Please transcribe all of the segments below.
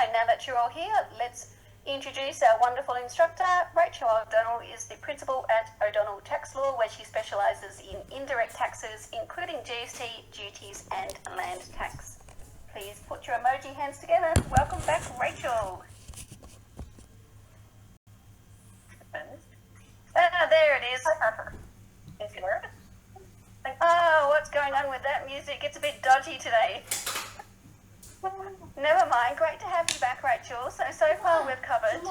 now that you're all here, let's introduce our wonderful instructor. Rachel O'Donnell is the principal at O'Donnell Tax Law, where she specialises in indirect taxes, including GST, duties and land tax. Please put your emoji hands together. Welcome back, Rachel. There it is. Oh, what's going on with that music? It's a bit dodgy today. Never mind. Great to have you back, Rachel. So far we've covered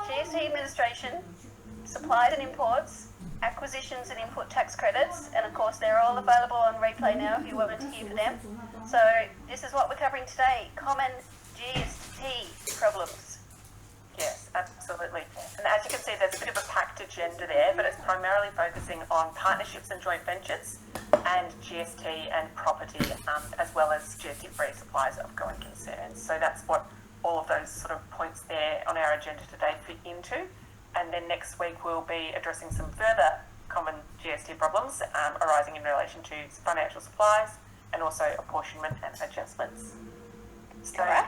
GST administration, supplies and imports, acquisitions and input tax credits, and of course they're all available on replay now if you wanted to hear for them. So this is what we're covering today, common GST problems. Yes, absolutely. And as you can see, there's a bit of a packed agenda there, but it's primarily focusing on partnerships and joint ventures and GST and property, as well as GST-free supplies of going concerns. So that's what all of those sort of points there on our agenda today fit into. And then next week we'll be addressing some further common GST problems arising in relation to financial supplies and also apportionment and adjustments. So all right,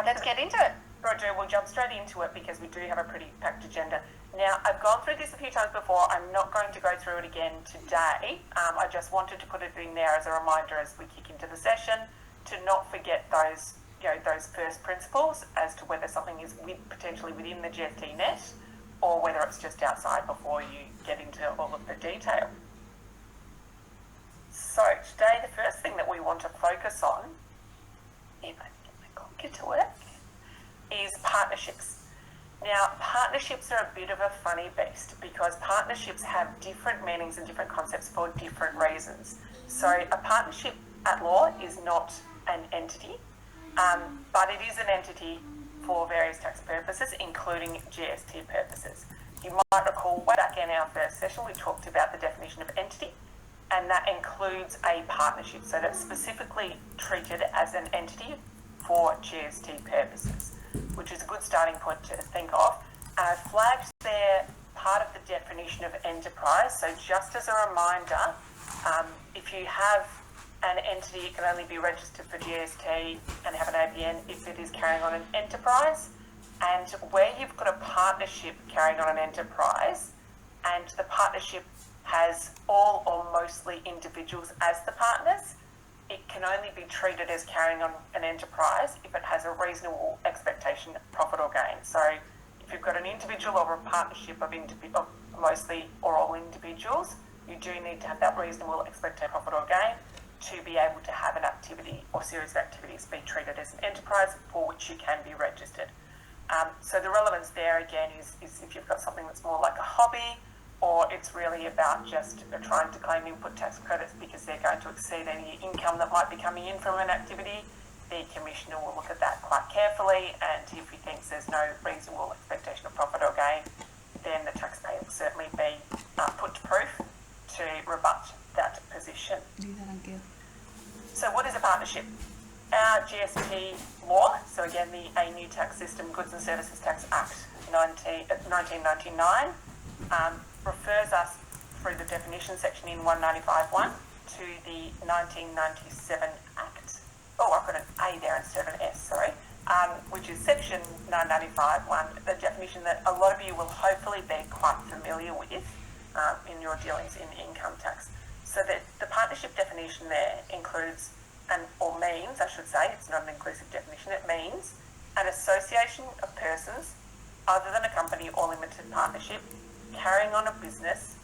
let's get into it. Roger, we'll jump straight into it because we do have a pretty packed agenda. Now, I've gone through this a few times before. I'm not going to go through it again today. I just wanted to put it in there as a reminder as we kick into the session to not forget those, those first principles as to whether something is potentially within the GST net or whether it's just outside before you get into all of the detail. So today, the first thing that we want to focus on, if I can get my computer to work, is partnerships. Now, partnerships are a bit of a funny beast because partnerships have different meanings and different concepts for different reasons. So a partnership at law is not an entity, but it is an entity for various tax purposes, including GST purposes. You might recall way back in our first session, we talked about the definition of entity, and that includes a partnership. So that's specifically treated as an entity for GST purposes, which is a good starting point to think of. Flags there part of the definition of enterprise. So just as a reminder, if you have an entity, it can only be registered for GST and have an ABN if it is carrying on an enterprise. And where you've got a partnership carrying on an enterprise and the partnership has all or mostly individuals as the partners, it can only be treated as carrying on an enterprise if it has a reasonable expectation of profit or gain. So if you've got an individual or a partnership of mostly or all individuals, you do need to have that reasonable expected profit or gain to be able to have an activity or series of activities be treated as an enterprise for which you can be registered. So the relevance there again is if you've got something that's more like a hobby, or it's really about just trying to claim input tax credits because they're going to exceed any income that might be coming in from an activity, the Commissioner will look at that quite carefully, and if he thinks there's no reasonable expectation of profit or gain, then the taxpayer will certainly be put to proof to rebut that position. So what is a partnership? Our GST law, so again a new tax system, Goods and Services Tax Act 1999, refers us through the definition section in 195.1 to the 1997 Act. Oh, I've got an A there instead of an S, sorry, which is section 995.1, the definition that a lot of you will hopefully be quite familiar with in your dealings in income tax. So that the partnership definition there includes, or means, I should say, it's not an inclusive definition, it means an association of persons other than a company or limited partnership carrying on a business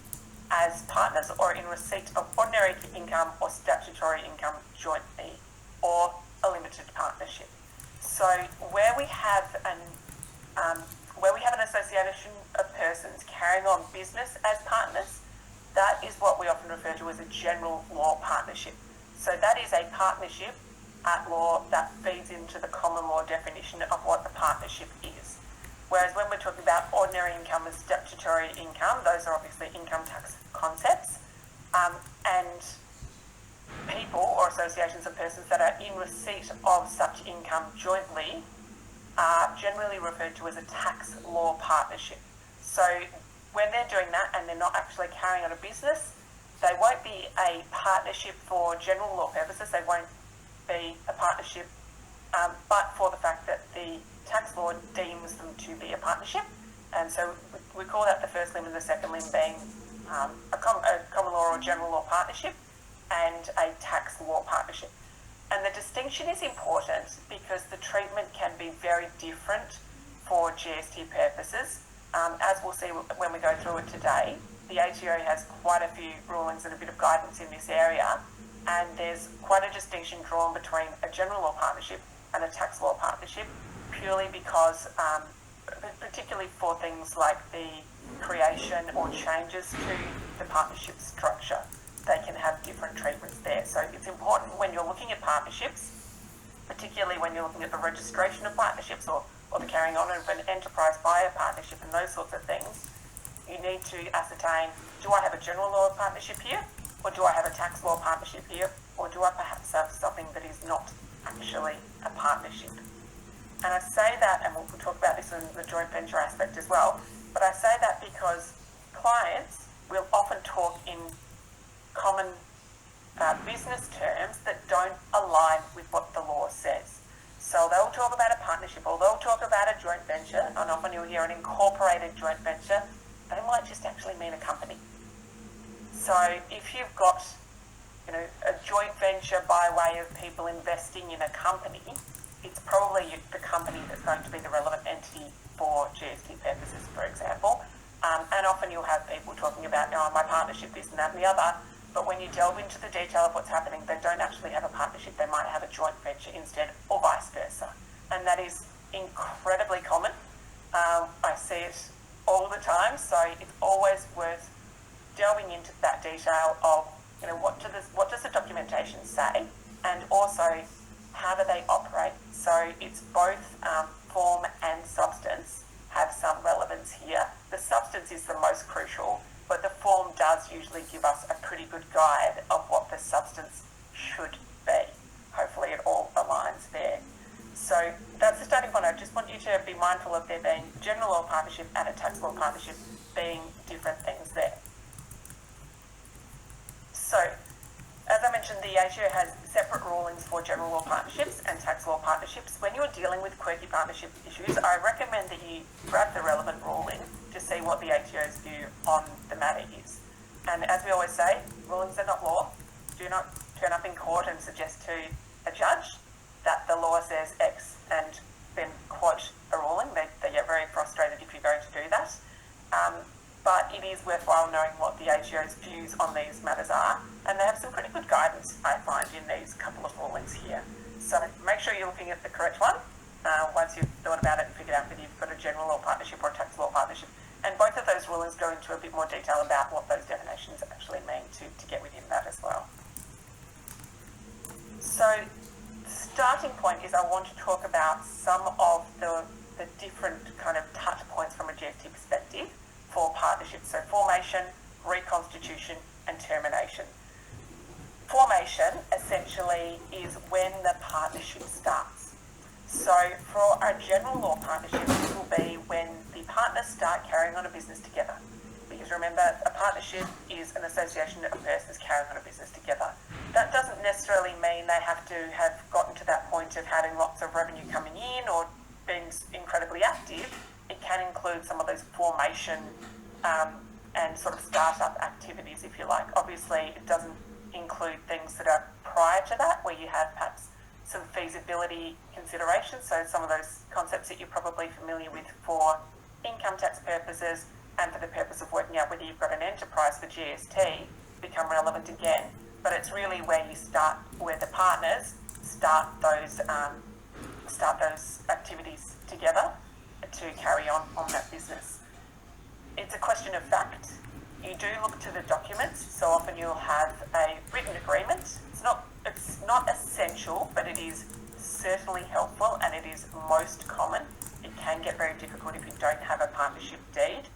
as partners or in receipt of ordinary income or statutory income jointly or a limited partnership. So where we have an association of persons carrying on business as partners, that is what we often refer to as a general law partnership. So that is a partnership at law that feeds into the common law definition of what the partnership is. Whereas when we're talking about ordinary income and statutory income, those are obviously income tax concepts. And people or associations of persons that are in receipt of such income jointly are generally referred to as a tax law partnership. So when they're doing that and they're not actually carrying on a business, they won't be a partnership for general law purposes. They won't be a partnership, but for the fact that the tax law deems them to be a partnership. And so we call that the first limb and the second limb being a common law or general law partnership and a tax law partnership. And the distinction is important because the treatment can be very different for GST purposes. As we'll see when we go through it today, the ATO has quite a few rulings and a bit of guidance in this area, and there's quite a distinction drawn between a general law partnership and a tax law partnership, purely because, particularly for things like the creation or changes to the partnership structure, they can have different treatments there. So it's important when you're looking at partnerships, particularly when you're looking at the registration of partnerships or the carrying on of an enterprise buyer partnership and those sorts of things, you need to ascertain, do I have a general law partnership here, or do I have a tax law partnership here, or do I perhaps have something that is not actually a partnership? And I say that, and we'll talk about this in the joint venture aspect as well, but I say that because clients will often talk in common business terms that don't align with what the law says. So they'll talk about a partnership, or they'll talk about a joint venture, and often you'll hear an incorporated joint venture. They might just actually mean a company. So if you've got, a joint venture by way of people investing in a company, it's probably the company that's going to be the relevant entity for GST purposes, for example. And often you'll have people talking about, my partnership, this and that and the other, but when you delve into the detail of what's happening, they don't actually have a partnership. They might have a joint venture instead, or vice versa. And that is incredibly common. I see it all the time, so it's always worth delving into that detail of, what does the documentation say, and also how do they operate. So it's both form and substance have some relevance here. The substance is the most crucial, but the form does usually give us a pretty good guide of what the substance should be. Hopefully it all aligns there. So that's the starting point. I just want you to be mindful of there being general law partnership and a tax law partnership being different things there. So, as I mentioned, the ATO has separate rulings for general law partnerships and tax law partnerships. When you're dealing with quirky partnership issues, I recommend that you grab the relevant ruling to see what the ATO's view on the matter is. And as we always say, rulings are not law. Do not turn up in court and suggest to a judge that the law says X and then quote a ruling. They get very frustrated if you're going to do that. But it is worthwhile knowing what the ATO's views on these matters are, and they have some pretty good guidance, I find, in these couple of rulings here. So make sure you're looking at the correct one once you've thought about it and figured out whether you've got a general law partnership or a tax law partnership. And both of those rulings go into a bit more detail about what those definitions actually mean to get within that as well. So the starting point is I want to talk about some of the different kind of touch points from a GST perspective for partnerships. So formation, reconstitution, and termination. Formation essentially is when the partnership starts. So for a general law partnership, this will be when the partners start carrying on a business together. Because remember, a partnership is an association of persons carrying on a business together. That doesn't necessarily mean they have to have gotten to that point of having lots of revenue coming in or being incredibly active. It can include some of those formation and sort of startup activities, if you like. Obviously, it doesn't include things that are prior to that, where you have perhaps some feasibility considerations. So some of those concepts that you're probably familiar with for income tax purposes and for the purpose of working out whether you've got an enterprise for GST become relevant again. But it's really where you start, where the partners start those activities together to carry on that business. It's a question of fact. You do look to the documents, so often you'll have a written agreement. It's not essential, but it is certainly helpful, and it is most common. It can get very difficult if you don't have a partnership deed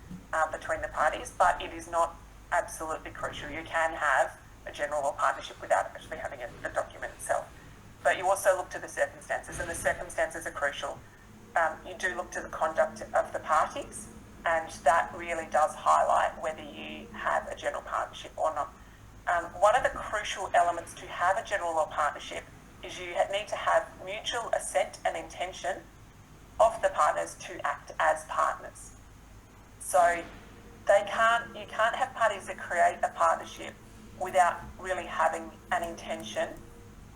between the parties, but it is not absolutely crucial. You can have a general law partnership without actually having the document itself. But you also look to the circumstances, and the circumstances are crucial. You do look to the conduct of the parties, and that really does highlight whether you have a general partnership or not. One of the crucial elements to have a general law partnership is you need to have mutual assent and intention of the partners to act as partners. So you can't have parties that create a partnership without really having an intention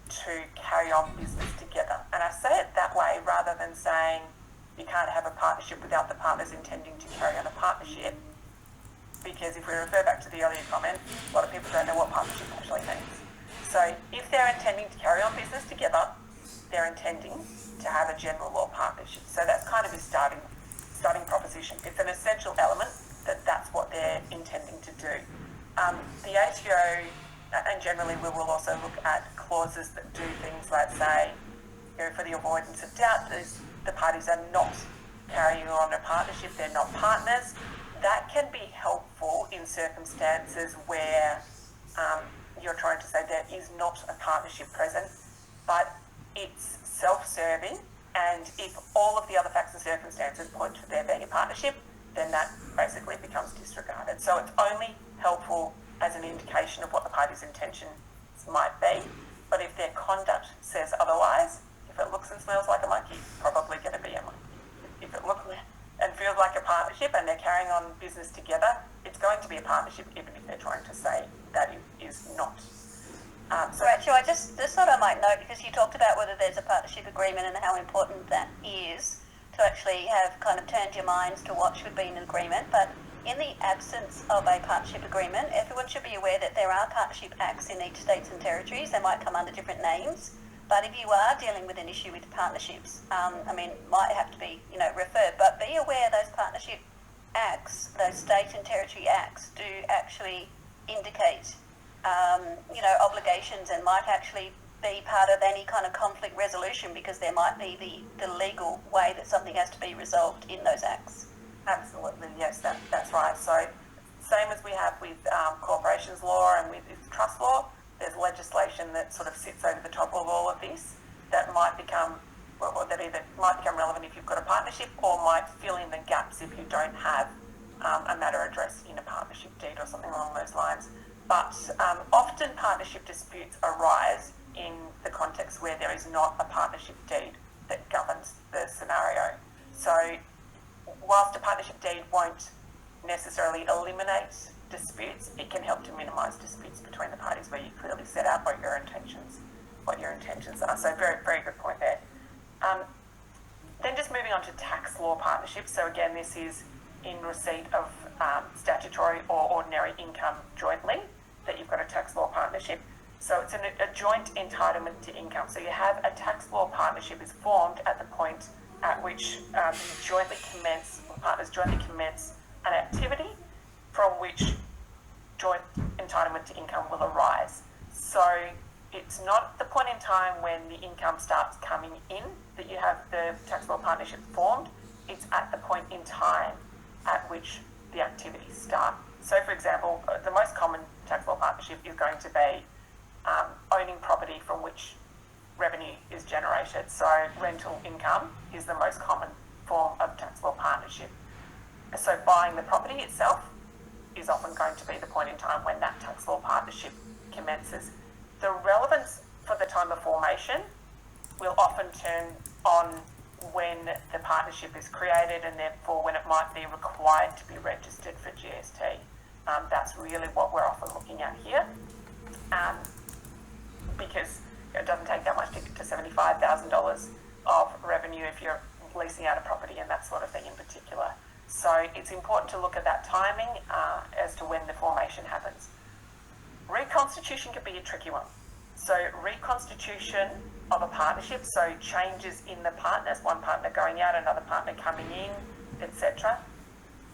to carry on business together. And I say it that way rather than saying you can't have a partnership without the partners intending to carry on a partnership, because if we refer back to the earlier comment, a lot of people don't know what partnership actually means. So if they're intending to carry on business together, they're intending to have a general law partnership. So that's kind of his starting proposition. It's an essential element that's what they're intending to do. The ATO, and generally we will also look at clauses that do things like say, for the avoidance of doubt, the parties are not carrying on a partnership, they're not partners. That can be helpful in circumstances where you're trying to say there is not a partnership present, but it's self-serving, and if all of the other facts and circumstances point to there being a partnership, then that basically becomes disregarded. So it's only helpful as an indication of what the party's intentions might be, but if their conduct says otherwise, if it looks and smells like a monkey, probably going to be a monkey. If it looks and feels like a partnership and they're carrying on business together, it's going to be a partnership even if they're trying to say that it is not. Rachel, I just sort of might note, because you talked about whether there's a partnership agreement and how important that is to actually have kind of turned your minds to what should be an agreement, but in the absence of a partnership agreement, everyone should be aware that there are partnership acts in each states and territories. They might come under different names, but if you are dealing with an issue with partnerships, might have to be, referred, but be aware those partnership acts, those state and territory acts do actually indicate, obligations, and might actually be part of any kind of conflict resolution, because there might be the legal way that something has to be resolved in those acts. Absolutely, yes, that's right. So same as we have with corporations law and with trust law, there's legislation that sort of sits over the top of all of this that might become, or that either might become relevant if you've got a partnership, or might fill in the gaps if you don't have a matter addressed in a partnership deed or something along those lines. But often partnership disputes arise in the context where there is not a partnership deed that governs the scenario. So whilst a partnership deed won't necessarily eliminate disputes, it can help to minimise disputes between the parties where you clearly set out what your intentions are. So very, very good point there. Then just moving on to tax law partnerships. So again, this is in receipt of statutory or ordinary income jointly that you've got a tax law partnership. So it's a joint entitlement to income. So you have a tax law partnership is formed at the point at which partners jointly commence an activity from which joint entitlement to income will arise. So it's not the point in time when the income starts coming in that you have the tax law partnership formed. It's at the point in time at which the activities start. So for example, the most common tax law partnership is going to be owning property from which revenue is generated. So rental income is the most common form of tax law partnership. So buying the property itself is often going to be the point in time when that tax law partnership commences. The relevance for the time of formation will often turn on when the partnership is created, and therefore when it might be required to be registered for GST. That's really what we're often looking at here, because it doesn't take that much to get to $75,000 of revenue if you're leasing out a property and that sort of thing in particular. So it's important to look at that timing as to when the formation happens. Reconstitution could be a tricky one. So reconstitution of a partnership, so changes in the partners, one partner going out, another partner coming in, etc.,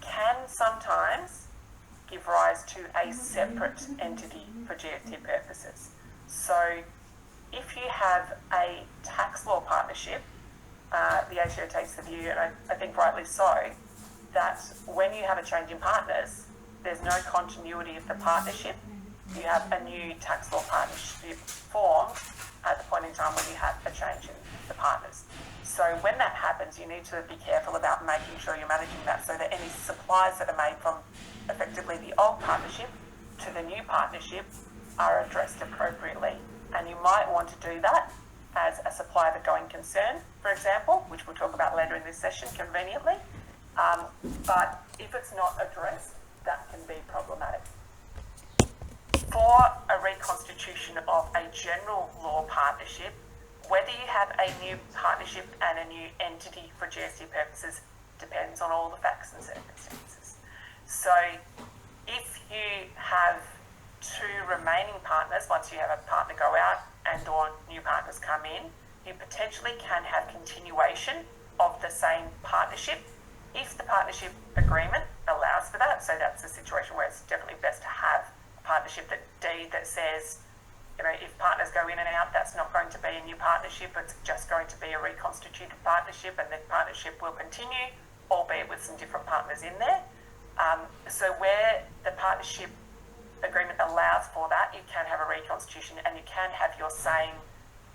can sometimes give rise to a separate entity for GST purposes. So if you have a tax law partnership, the ATO takes the view, and I think rightly so, that when you have a change in partners, there's no continuity of the partnership. You have a new tax law partnership formed at the point in time when you have a change in the partners. So when that happens, you need to be careful about making sure you're managing that so that any supplies that are made from effectively the old partnership to the new partnership are addressed appropriately. And you might want to do that as a supply of a going concern, for example, which we'll talk about later in this session conveniently. But if it's not addressed, that can be problematic. For a reconstitution of a general law partnership, whether you have a new partnership and a new entity for GST purposes depends on all the facts and circumstances. So if you have two remaining partners, once you have a partner go out and or new partners come in, you potentially can have continuation of the same partnership if the partnership agreement allows for that. So that's a situation where it's definitely best to have a partnership deed that says, if partners go in and out, that's not going to be a new partnership, it's just going to be a reconstituted partnership, and the partnership will continue, albeit with some different partners in there. So where the partnership agreement allows for that, you can have a reconstitution and you can have your same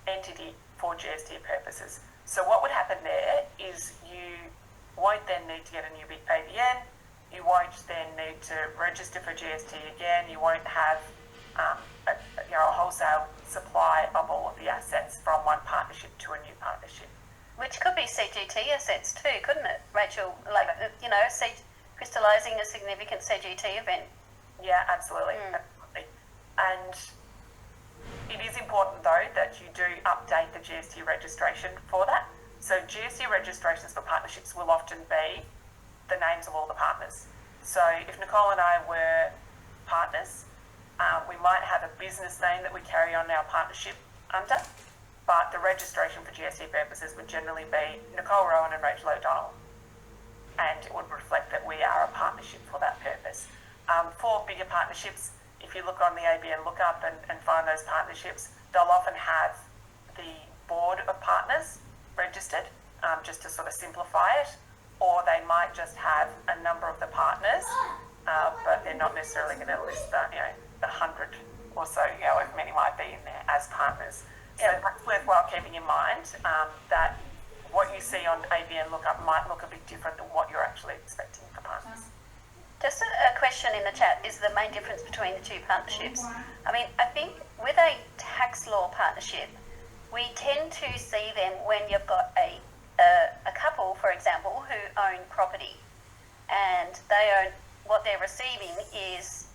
entity for GST purposes. So what would happen there is you won't then need to get a new ABN, you won't then need to register for GST again, you won't have a wholesale supply of all of the assets from one partnership to a new partnership. Which could be CGT assets too, couldn't it, Rachel? Like, crystallising a significant CGT event. Yeah, absolutely. Absolutely. And it is important, though, that you do update the GST registration for that. So GST registrations for partnerships will often be the names of all the partners. So if Nicole and I were partners, we might have a business name that we carry on our partnership under, but the registration for GST purposes would generally be Nicole Rowan and Rachel O'Donnell, and it would reflect that we are a partnership for that purpose. For bigger partnerships, if you look on the ABN lookup and find those partnerships, they'll often have the board of partners registered, just to sort of simplify it, or they might just have a number of the partners, but they're not necessarily going to list the 100 or so, however many might be in there as partners. So that's worthwhile keeping in mind that what you see on ABN lookup might look a bit different than what you're actually expecting for partners. Just a question in the chat, is the main difference between the two partnerships? I mean, I think with a tax law partnership, we tend to see them when you've got a couple, for example, who own property, and they own, what they're receiving is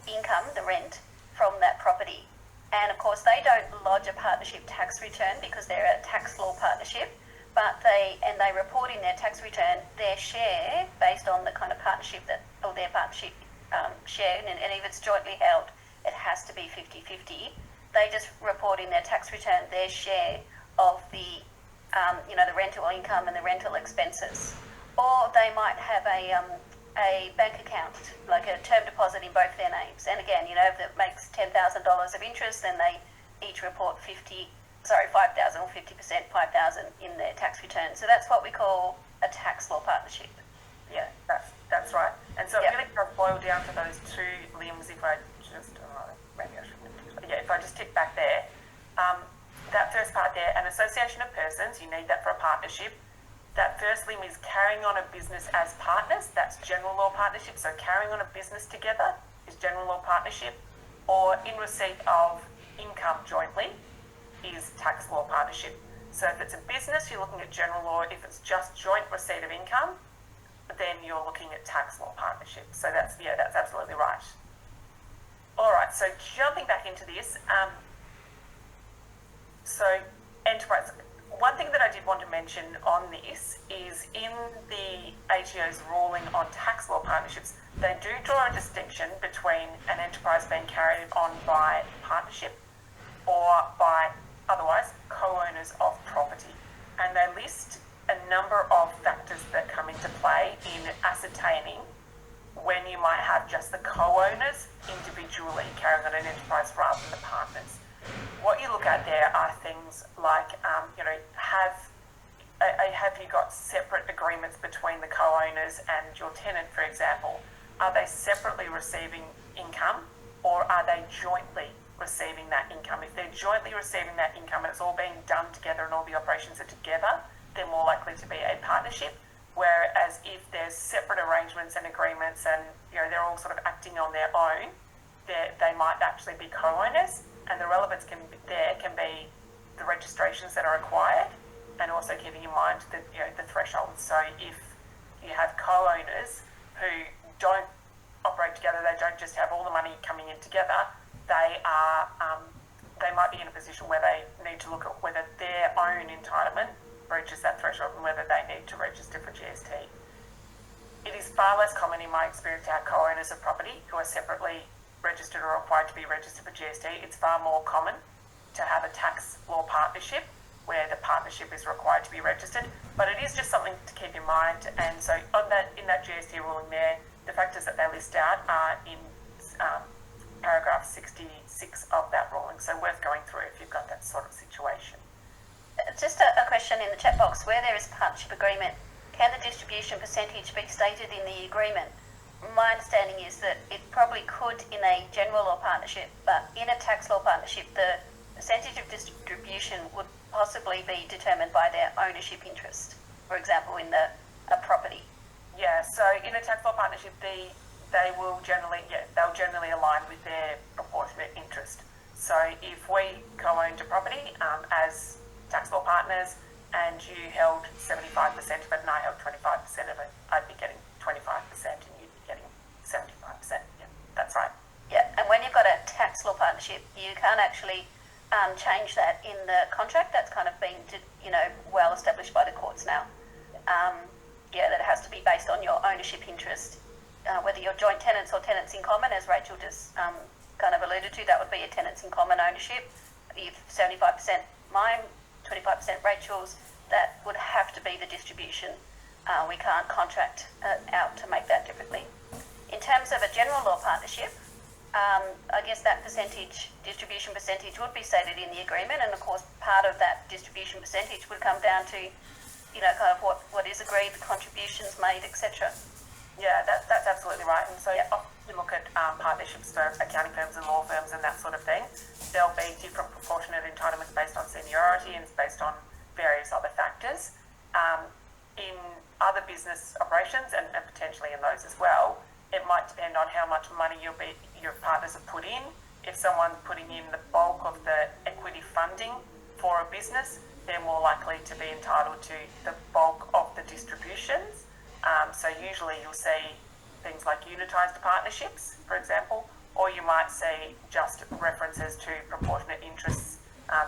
income, the rent from that property. And of course, they don't lodge a partnership tax return because they're a tax law partnership, but they report in their tax return their share based on the kind of partnership or their partnership share, and if it's jointly held, it has to be 50-50. They just report in their tax return their share of the the rental income and the rental expenses. Or they might have a bank account, like a term deposit in both their names. And again, if it makes $10,000 of interest, then they each report 5,000 or 50%, 5,000 in their tax return. So that's what we call a tax law partnership. Yeah, that's right. And so it really does boil down to those two limbs. If I just, maybe I shouldn't. Yeah, if I just tick back there, that first part there, an association of persons, you need that for a partnership. That first limb is carrying on a business as partners. That's general law partnership. So carrying on a business together is general law partnership. Or in receipt of income jointly is tax law partnership. So if it's a business, you're looking at general law. If it's just joint receipt of income, then you're looking at tax law partnership. So that's absolutely right. All right, so jumping back into this, so enterprise. One thing that I did want to mention on this is in the ATO's ruling on tax law partnerships, they do draw a distinction between an enterprise being carried on by partnership or by otherwise co-owners of property. And they list a number of factors that come into play in ascertaining when you might have just the co-owners individually carrying on an enterprise rather than the partners. What you look at there are things like, have you got separate agreements between the co-owners and your tenant, for example? Are they separately receiving income, or are they jointly receiving that income? If they're jointly receiving that income and it's all being done together and all the operations are together, they're more likely to be a partnership. Whereas if there's separate arrangements and agreements and they're all sort of acting on their own, they might actually be co-owners. And the relevance can be the registrations that are required, and also keeping in mind that the thresholds. So if you have co-owners who don't operate together, they don't just have all the money coming in together, they might be in a position where they need to look at whether their own entitlement breaches that threshold and whether they need to register for GST. It is far less common in my experience to have co-owners of property who are separately registered or required to be registered for GST. It's far more common to have a tax law partnership where the partnership is required to be registered, but it is just something to keep in mind. And so in that GST ruling there, the factors that they list out are in paragraph 66 of that ruling, so worth going through if you've got that sort of situation. Just a question in the chat box. Where there is a partnership agreement, can the distribution percentage be stated in the agreement? My understanding is that it probably could in a general law partnership, but in a tax law partnership, the percentage of distribution would possibly be determined by their ownership interest, for example, in a property. Yeah, so in a tax law partnership, they'll generally align with their proportionate interest. So if we co-owned a property as tax law partners and you held 75% of it and I held 25% of it, I'd be getting 25% and you'd be getting 75%. Yeah, that's right. Yeah, and when you've got a tax law partnership, you can't actually change that in the contract. That's kind of been, well established by the courts now. That it has to be based on your ownership interest, whether you're joint tenants or tenants in common, as Rachel just kind of alluded to. That would be a tenants in common ownership. If 75% mine, 25% Rachel's, that would have to be the distribution. We can't contract out to make that differently. In terms of a general law partnership, I guess that distribution percentage would be stated in the agreement, and of course part of that distribution percentage would come down to, kind of what is agreed, the contributions made, etc. Yeah, that's absolutely right. And so often you look at partnerships for accounting firms and law firms and that sort of thing. There'll be different proportionate entitlements based on seniority and it's based on various other factors. In other business operations and potentially in those as well, it might depend on how much money your partners have put in. If someone's putting in the bulk of the equity funding for a business, they're more likely to be entitled to the bulk of the distributions. So usually you'll see things like unitised partnerships, for example, or you might see just references to proportionate interests,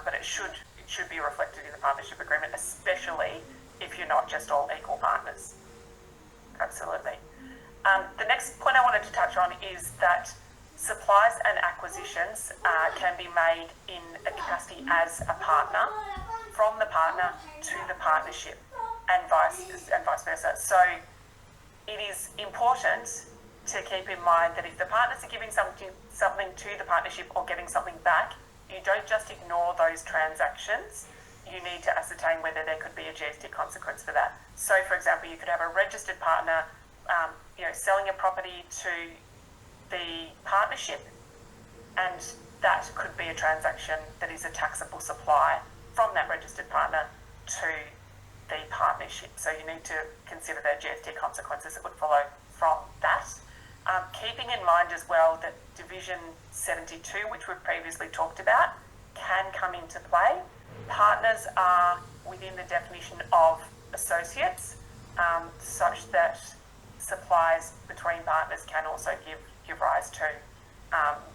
but it should be reflected in the partnership agreement, especially if you're not just all equal partners. Absolutely. The next point I wanted to touch on is that supplies and acquisitions can be made in a capacity as a partner, from the partner to the partnership, and vice versa. So it is important to keep in mind that if the partners are giving something to the partnership or getting something back, you don't just ignore those transactions. You need to ascertain whether there could be a GST consequence for that. So, for example, you could have a registered partner, selling a property to the partnership, and that could be a transaction that is a taxable supply from that registered partner to the partnership. So you need to consider the GST consequences that would follow from that. Keeping in mind as well that Division 72, which we've previously talked about, can come into play. Partners are within the definition of associates, such that supplies between partners can also give rise to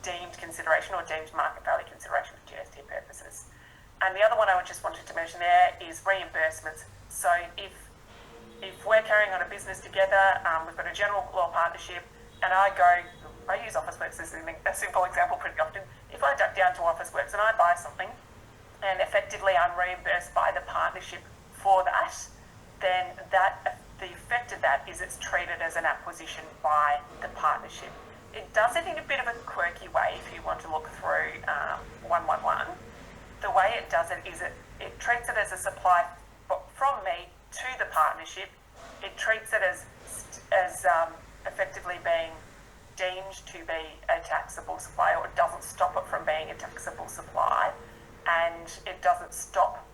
deemed consideration or deemed market value consideration for GST purposes. And the other one I just wanted to mention there is reimbursements. So if we're carrying on a business together, we've got a general law partnership, and I use Officeworks as a simple example pretty often. If I duck down to Officeworks and I buy something, and effectively I'm reimbursed by the partnership for that, then the effect of that is it's treated as an acquisition by the partnership. It does it in a bit of a quirky way if you want to look through 111. The way it does it is it treats it as a supply from me to the partnership. It treats it as effectively being deemed to be a taxable supply, or it doesn't stop it from being a taxable supply, and it doesn't stop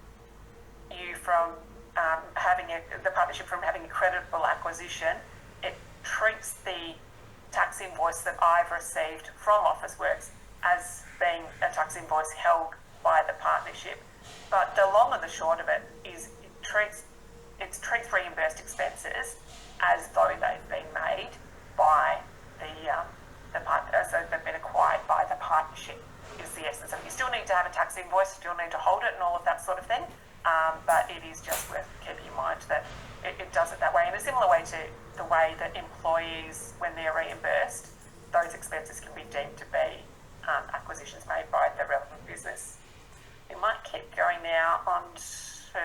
you from the partnership from having a creditable acquisition. It treats the tax invoice that I've received from Officeworks as being a tax invoice held by the partnership. But the long and the short of it is it treats reimbursed expenses as though they've been made by the partner, so they've been acquired by the partnership, is the essence of it. You still need to have a tax invoice, you still need to hold it and all of that sort of thing, but it is just worth keeping in mind that it does it that way, in a similar way to the way that employees, when they're reimbursed, those expenses can be deemed to be acquisitions made by the relevant business. We might keep going now on to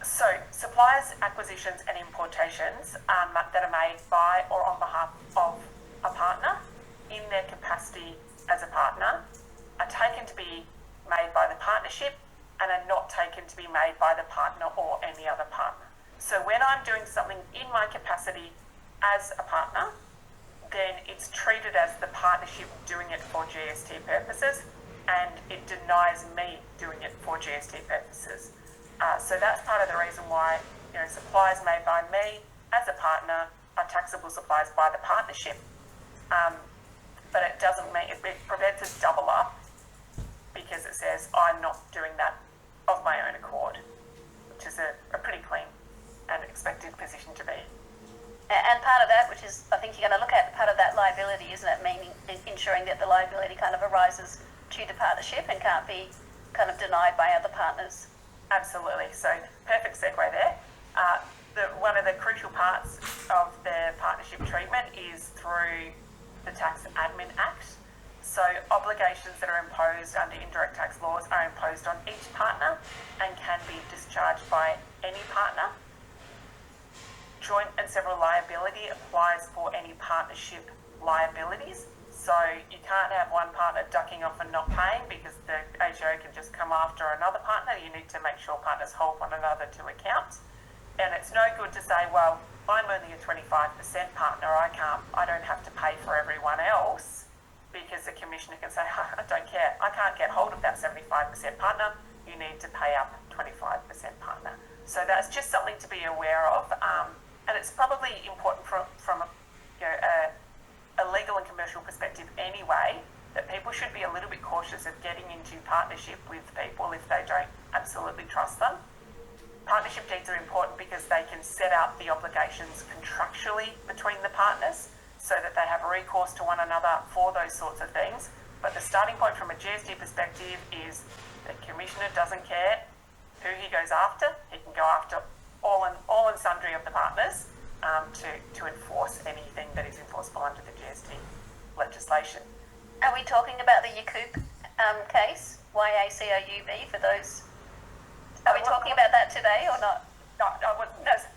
so suppliers, acquisitions and importations that are made by or on behalf of a partner in their capacity as a partner are taken to be made by the partnership and are not taken to be made by the partner or any other partner. So when I'm doing something in my capacity as a partner, then it's treated as the partnership doing it for GST purposes, and it denies me doing it for GST purposes. So that's part of the reason why supplies made by me as a partner are taxable supplies by the partnership. But it doesn't mean it prevents a double up because it says I'm not doing that of my own accord, which is a pretty clean and expected position to be. And part of that, which is, I think you're going to look at part of that liability, isn't it? Meaning ensuring that the liability kind of arises to the partnership and can't be kind of denied by other partners. Absolutely. So perfect segue there. One of the crucial parts of the partnership treatment is through the Tax Admin Act. So obligations that are imposed under indirect tax laws are imposed on each partner and can be discharged by any partner. Joint and several liability applies for any partnership liabilities. So you can't have one partner ducking off and not paying because the HO can just come after another partner. You need to make sure partners hold one another to account. And it's no good to say, well, I'm only a 25% partner. I don't have to pay for everyone else, because the commissioner can say, I don't care. I can't get hold of that 75% partner. You need to pay up 25% partner. So that's just something to be aware of. And it's probably important from a legal and commercial perspective anyway, that people should be a little bit cautious of getting into partnership with people if they don't absolutely trust them. Partnership deeds are important because they can set out the obligations contractually between the partners so that they have recourse to one another for those sorts of things. But the starting point from a GST perspective is the commissioner doesn't care who he goes after. He can go after all and sundry of the partners to enforce anything that is enforceable under the GST legislation. Are we talking about the Yacoub case, YACOUB, for those? Are we talking about that today or not? No,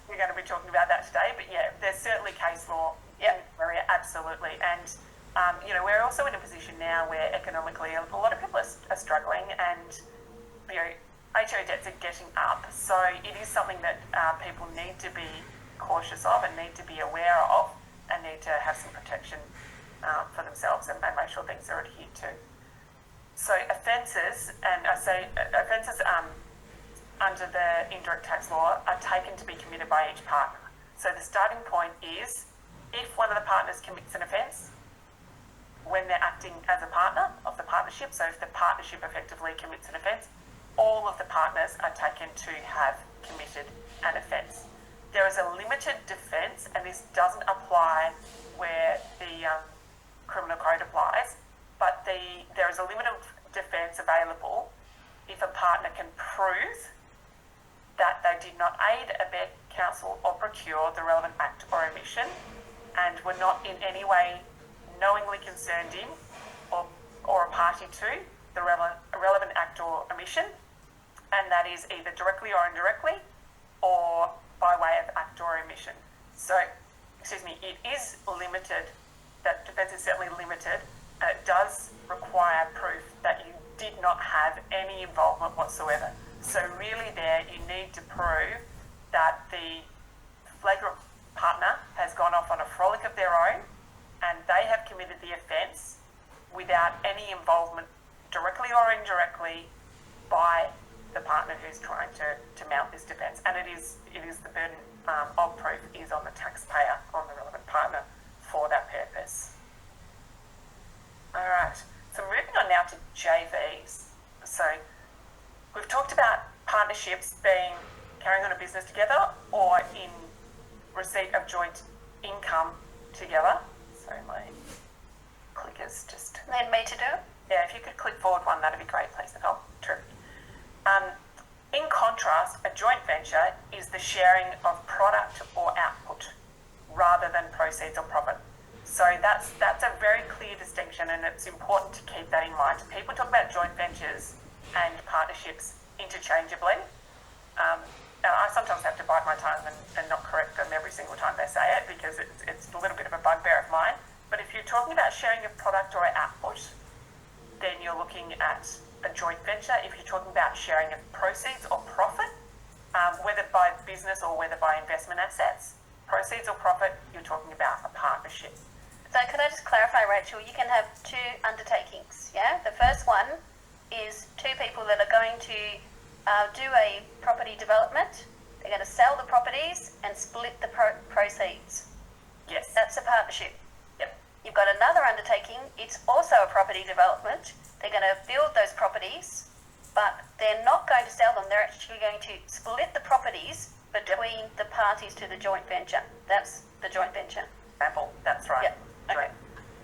we're going to be talking about that today, but yeah, there's certainly case law in the area, absolutely. And, we're also in a position now where economically a lot of people are struggling, and, HO debts are getting up. So it is something that people need to be cautious of and need to be aware of and need to have some protection for themselves and make sure things are adhered to. So offences, and I say offences under the indirect tax law are taken to be committed by each partner. So the starting point is if one of the partners commits an offence when they're acting as a partner of the partnership, so if the partnership effectively commits an offence, all of the partners are taken to have committed an offence. There is a limited defence, and this doesn't apply where the criminal code applies, but there is a limited defence available if a partner can prove that they did not aid, abet, counsel or procure the relevant act or omission and were not in any way knowingly concerned in or a party to the relevant act or omission, and that is either directly or indirectly or by way of act or omission. So, it is limited, that defence is certainly limited, and it does require proof that you did not have any involvement whatsoever. So really there you need to prove that the flagrant partner has gone off on a frolic of their own and they have committed the offence without any involvement directly or indirectly by the partner who's trying to mount this defence. And it is the burden of proof is on the taxpayer, on the relevant partner for that purpose. Alright, so moving on now to JVs. So business together or in receipt of joint income together. Sorry, my clicker's just... Need me to do it? Yeah, if you could click forward one, that'd be great, please, Nicole. True. In contrast, a joint venture is the sharing of product or output rather than proceeds or profit. So that's a very clear distinction, and it's important to keep that in mind. People talk about joint ventures and partnerships interchangeably. And I sometimes have to bite my tongue and not correct them every single time they say it, because it's a little bit of a bugbear of mine. But if you're talking about sharing a product or an output, then you're looking at a joint venture. If you're talking about sharing of proceeds or profit, whether by business or whether by investment assets, proceeds or profit, you're talking about a partnership. So can I just clarify, Rachel, you can have two undertakings, yeah? The first one is two people that are going to do a property development. They're going to sell the properties and split the proceeds. Yes. That's a partnership. Yep. You've got another undertaking, it's also a property development. They're going to build those properties, but they're not going to sell them. They're actually going to split the properties between the parties to the joint venture. That's the joint venture. Example, that's right. Yep. Okay.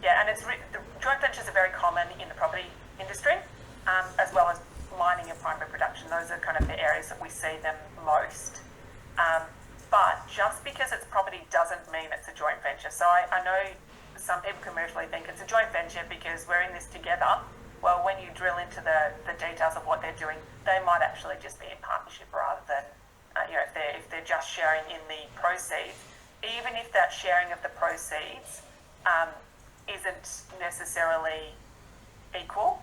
Yeah, and the joint ventures are very common in the property industry, as well as mining and primary production. Those are kind of the areas that we see them most. But just because it's property doesn't mean it's a joint venture. So I know some people commercially think it's a joint venture because we're in this together. Well, when you drill into the details of what they're doing, they might actually just be in partnership rather than, if they're just sharing in the proceeds. Even if that sharing of the proceeds isn't necessarily equal,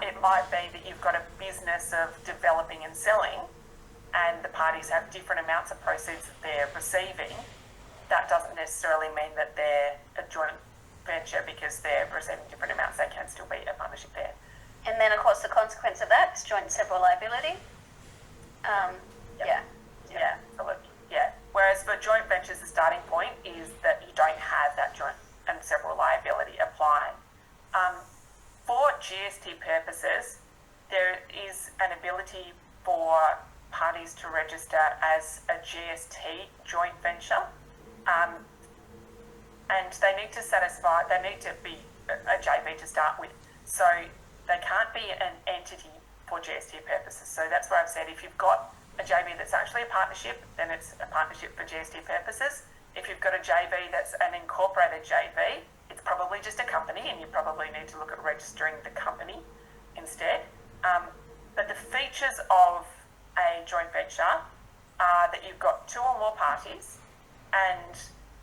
it might be that you've got a business of developing and selling, and the parties have different amounts of proceeds that they're receiving. That doesn't necessarily mean that they're a joint venture because they're receiving different amounts. They can still be a partnership there. And then, of course, the consequence of that is joint and several liability. Yeah, absolutely. Yeah. Whereas for joint ventures, the starting point is that you don't have that joint and several liability applying. For GST purposes, there is an ability for parties to register as a GST joint venture. And they need to be a JV to start with. So they can't be an entity for GST purposes. So that's where I've said if you've got a JV that's actually a partnership, then it's a partnership for GST purposes. If you've got a JV that's an incorporated JV, it's probably just a company, and you probably need to look at registering the company instead. But the features of a joint venture are that you've got two or more parties, and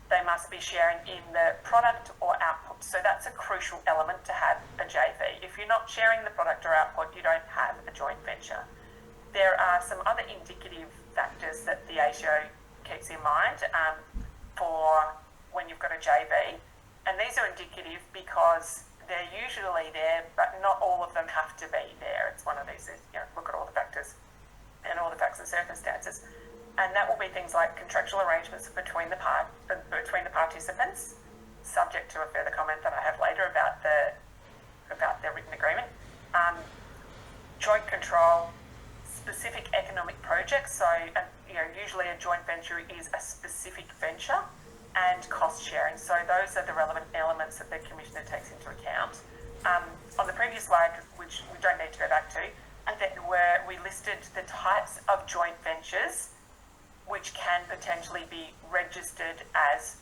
they must be sharing in the product or output. So that's a crucial element to have a JV. If you're not sharing the product or output, you don't have a joint venture. There are some other indicative factors that the ATO keeps in mind for when you've got a JV. And these are indicative because they're usually there, but not all of them have to be there. It's one of these, look at all the factors and all the facts and circumstances. And that will be things like contractual arrangements between the participants, subject to a further comment that I have later about the written agreement. Joint control, specific economic projects. So, usually a joint venture is a specific venture, and cost sharing. So those are the relevant elements that the Commissioner takes into account. On the previous slide, which we don't need to go back to, where we listed the types of joint ventures which can potentially be registered as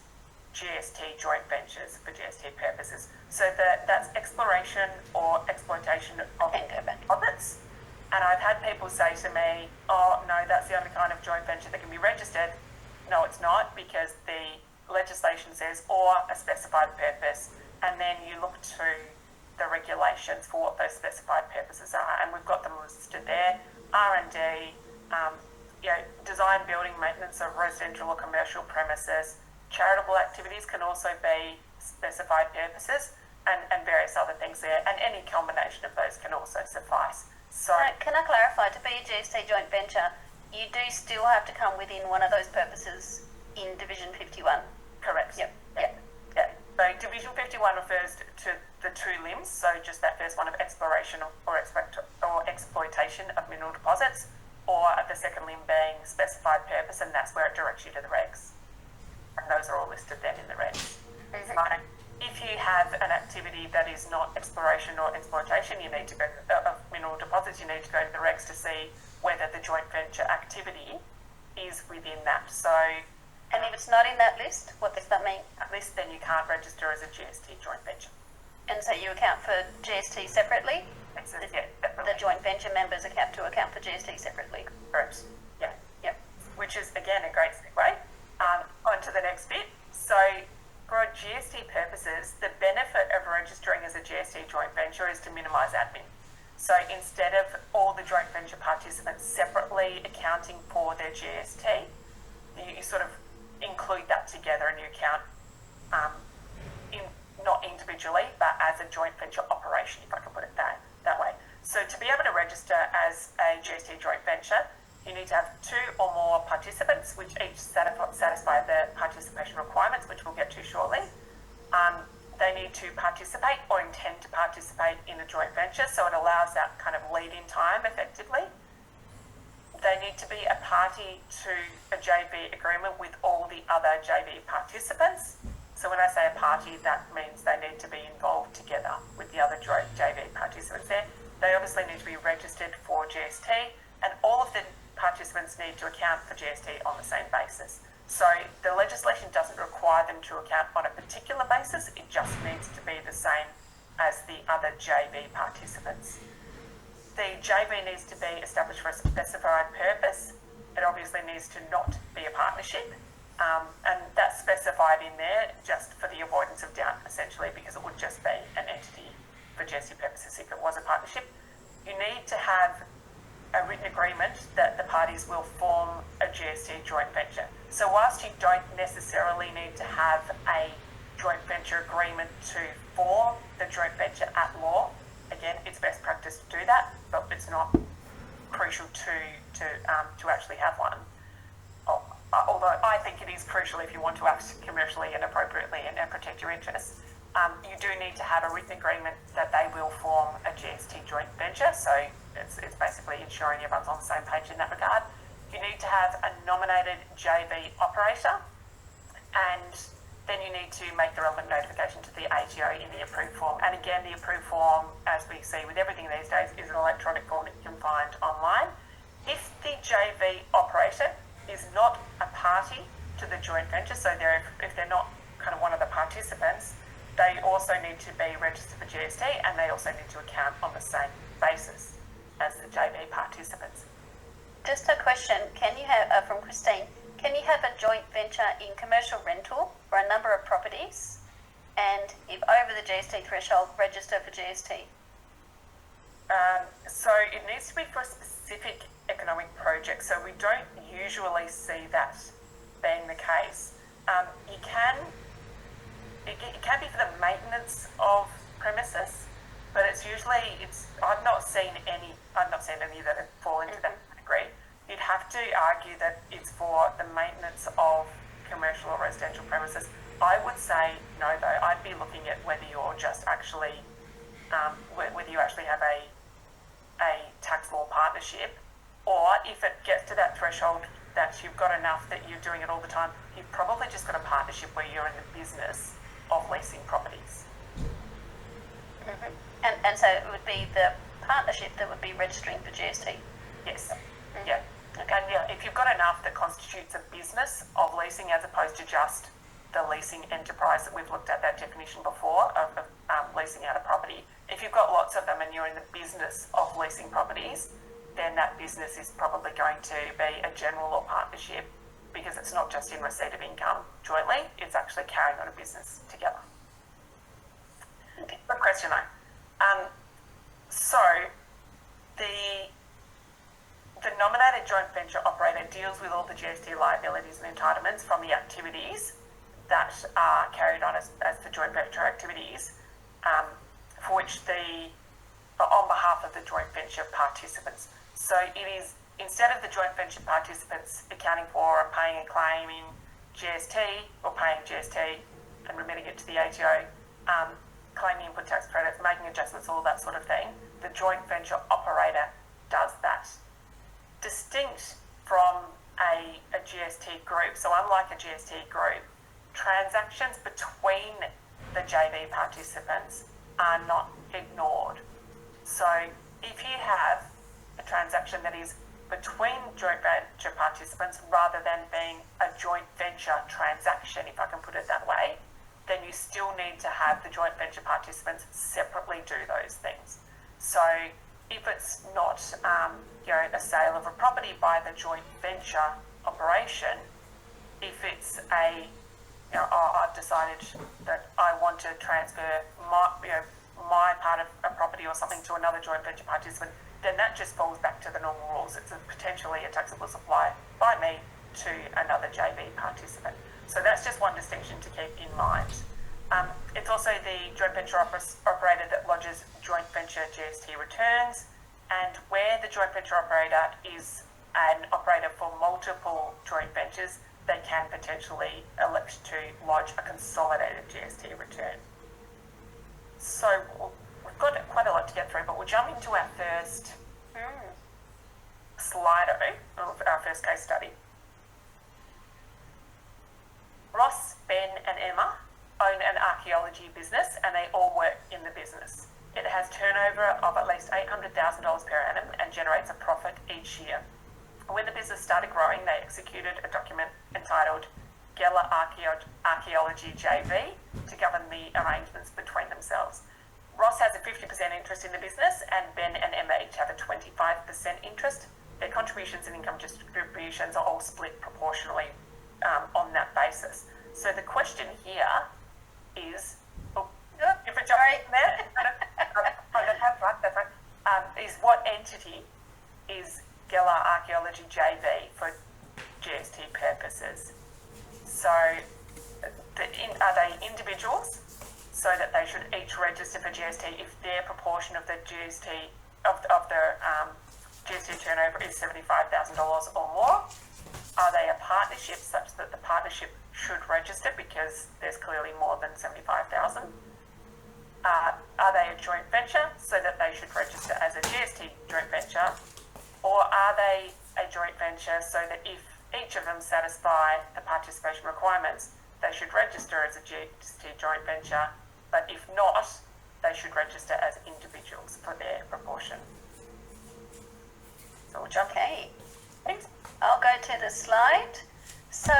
GST joint ventures for GST purposes. So that's exploration or exploitation of deposits. And I've had people say to me, oh, no, that's the only kind of joint venture that can be registered. No, it's not, because the legislation says or a specified purpose, and then you look to the regulations for what those specified purposes are, and we've got them listed there. R&D, design, building, maintenance of residential or commercial premises. Charitable activities can also be specified purposes, and various other things there, and any combination of those can also suffice. So, can I clarify, to be a GST joint venture, you do still have to come within one of those purposes in Division 51? Correct. Yep. So Division 51 refers to the two limbs, so just that first one of exploration or exploitation of mineral deposits, or the second limb being specified purpose, and that's where it directs you to the regs. And those are all listed then in the regs. So if you have an activity that is not exploration or exploitation, you need to go of mineral deposits, you need to go to the regs to see whether the joint venture activity is within that. So, And if it's not in that list, what does that mean? at least then you can't register as a GST joint venture. And so you account for GST separately? Yeah, definitely. The joint venture members account for GST separately. Correct. Yeah. Yep. Which is, again, a great segue on to the next bit. So, for GST purposes, the benefit of registering as a GST joint venture is to minimise admin. So, instead of all the joint venture participants separately accounting for their GST, you sort of include that together and you account not individually, but as a joint venture operation, if I can put it that way. So to be able to register as a GST joint venture, you need to have 2 or more participants, which each satisfy the participation requirements, which we'll get to shortly. They need to participate or intend to participate in a joint venture, so it allows that kind of lead-in time effectively. They need to be a party to a JV agreement with all the other JV participants. So when I say a party, that means they need to be involved together with the other JV participants there. They obviously need to be registered for GST, and all of the participants need to account for GST on the same basis. So the legislation doesn't require them to account on a particular basis, it just needs to be the same as the other JV participants. The JV needs to be established for a specified purpose. It obviously needs to not be a partnership. And that's specified in there just for the avoidance of doubt, essentially, because it would just be an entity for GST purposes if it was a partnership. You need to have a written agreement that the parties will form a GST joint venture. So whilst you don't necessarily need to have a joint venture agreement to form the joint venture at law, again, it's best practice to do that, but it's not crucial to actually have one. Although I think it is crucial if you want to act commercially and appropriately and protect your interests. You do need to have a written agreement that they will form a GST joint venture, so it's basically ensuring everyone's on the same page in that regard. You need to have a nominated JV operator, and then you need to make the relevant notification to the ATO in the approved form. And again, the approved form, as we see with everything these days, is an electronic form that you can find online. If the JV operator is not a party to the joint venture, so if they're not kind of one of the participants, they also need to be registered for GST, and they also need to account on the same basis as the JV participants. Just a question, can you have, from Christine, can you have a joint venture in commercial rental for a number of properties, and if over the GST threshold, register for GST? So it needs to be for a specific economic project, so we don't usually see that being the case. It can be for the maintenance of premises, but I've not seen any that fall into that category. You'd have to argue that it's for the maintenance of commercial or residential premises. I would say no, though. I'd be looking at whether you're just actually, whether you actually have a tax law partnership, or if it gets to that threshold that you've got enough that you're doing it all the time, you've probably just got a partnership where you're in the business of leasing properties. Mm-hmm. And so it would be the partnership that would be registering for GST? Yes. Mm-hmm. Yeah. Okay. And yeah, if you've got enough that constitutes a business of leasing as opposed to just the leasing enterprise that we've looked at that definition before of leasing out a property, if you've got lots of them and you're in the business of leasing properties, then that business is probably going to be a general or partnership, because it's not just in receipt of income jointly, it's actually carrying on a business together. Okay. Good question though. So the nominated joint venture operator deals with all the GST liabilities and entitlements from the activities that are carried on as the joint venture activities, for which on behalf of the joint venture participants. So it is, instead of the joint venture participants accounting for and paying a claim in GST or paying GST and remitting it to the ATO, claiming input tax credits, making adjustments, all that sort of thing, the joint venture operator does that. distinct from a GST group. So unlike a GST group, transactions between the JV participants are not ignored. So if you have a transaction that is between joint venture participants rather than being a joint venture transaction, if I can put it that way, then you still need to have the joint venture participants separately do those things. So if it's not a sale of a property by the joint venture operation, if it's I've decided that I want to transfer my part of a property or something to another joint venture participant, then that just falls back to the normal rules. It's potentially a taxable supply by me to another JV participant. So that's just one distinction to keep in mind. It's also the joint venture operator that lodges joint venture GST returns, and where the joint venture operator is an operator for multiple joint ventures, they can potentially elect to lodge a consolidated GST return. So we've got quite a lot to get through, but we'll jump into our first Slido of our first case study. Ross, Ben and Emma own an archaeology business and they all work in the business. It has turnover of at least $800,000 per annum and generates a profit each year. When the business started growing, they executed a document entitled Geller Archaeology JV to govern the arrangements between themselves. Ross has a 50% interest in the business and Ben and Emma each have a 25% interest. Their contributions and income distributions are all split proportionally on that basis. So the question here is, is what entity is Geller Archaeology JV for GST purposes? So are they individuals so that they should each register for GST if their proportion of the GST of the GST turnover is $75,000 or more? Are they a partnership such that the partnership should register because there's clearly more than $75,000? Are they a joint venture so that they should register as a GST joint venture? Or are they a joint venture so that if each of them satisfy the participation requirements, they should register as a GST joint venture, but if not, they should register as individuals for their proportion? So we'll jump. Okay, thanks. I'll go to the slide. So,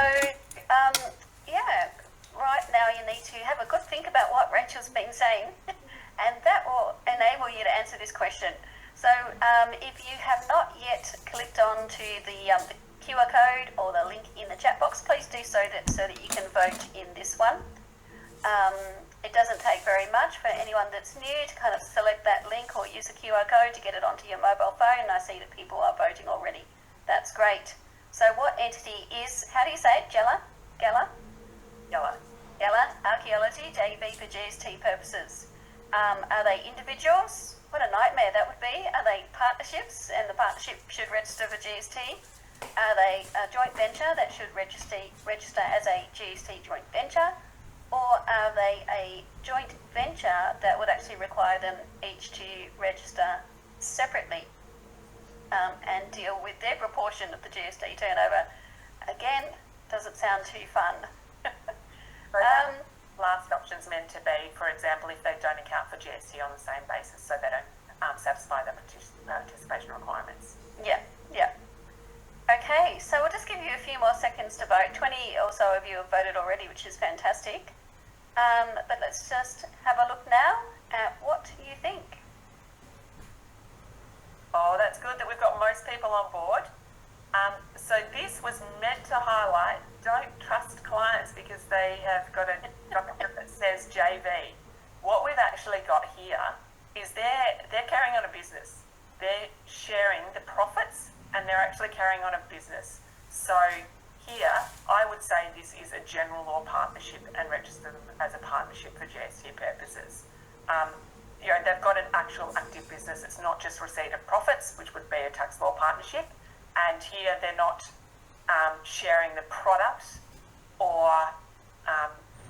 right now you need to have a good think about what Rachel's been saying, and that will enable you to answer this question. So, if you have not yet clicked on to the QR code or the link in the chat box, please do so that you can vote in this one. It doesn't take very much for anyone that's new to kind of select that link or use the QR code to get it onto your mobile phone. I see that people are voting already. That's great. So what entity is, how do you say it, Geller Archaeology JV for GST purposes? Are they individuals? What a nightmare that would be. Are they partnerships and the partnership should register for GST? Are they a joint venture that should register as a GST joint venture? Or are they a joint venture that would actually require them each to register separately and deal with their proportion of the GST turnover? Again, doesn't sound too fun. Last option's meant to be, for example, if they don't account for GST on the same basis, so they don't satisfy the participation requirements. Yeah. Okay, so we'll just give you a few more seconds to vote. 20 or so of you have voted already, which is fantastic. But let's just have a look now at what you think. Oh, that's good that we've got most people on board. So this was meant to highlight, don't trust clients because they have got a document that says JV. What we've actually got here is they're carrying on a business. They're sharing the profits and they're actually carrying on a business. So here, I would say this is a general law partnership and register them as a partnership for GST purposes. They've got an actual active business. It's not just receipt of profits, which would be a tax law partnership. And here they're not sharing the product or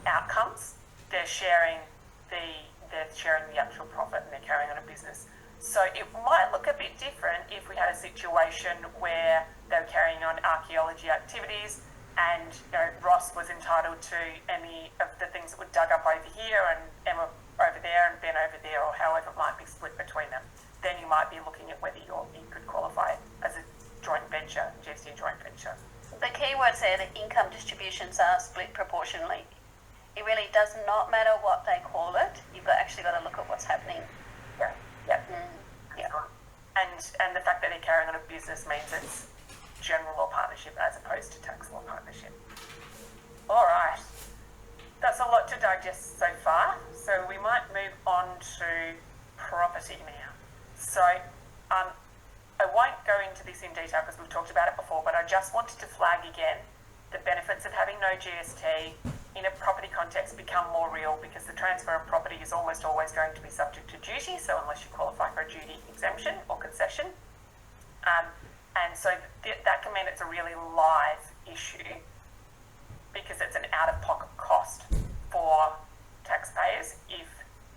outcomes. They're sharing the actual profit and they're carrying on a business. So it might look a bit different if we had a situation where they were carrying on archaeology activities and Ross was entitled to any of the things that were dug up over here and Emma over there and Ben over there, or however it might be split between them. Then you might be looking at whether you could qualify as a joint venture, GST joint venture. The key words there, the income distributions are split proportionally. It really does not matter what they call it. You've actually got to look at what's happening. Yeah. Yeah. And the fact that they're carrying on a business means it's general law partnership as opposed to tax law partnership. All right. That's a lot to digest so far. So we might move on to property now. So I won't go into this in detail because we've talked about it before, but I just wanted to flag again the benefits of having no GST in a property context become more real because the transfer of property is almost always going to be subject to duty, so unless you qualify for a duty exemption or concession. And so that can mean it's a really live issue because it's an out-of-pocket cost for taxpayers if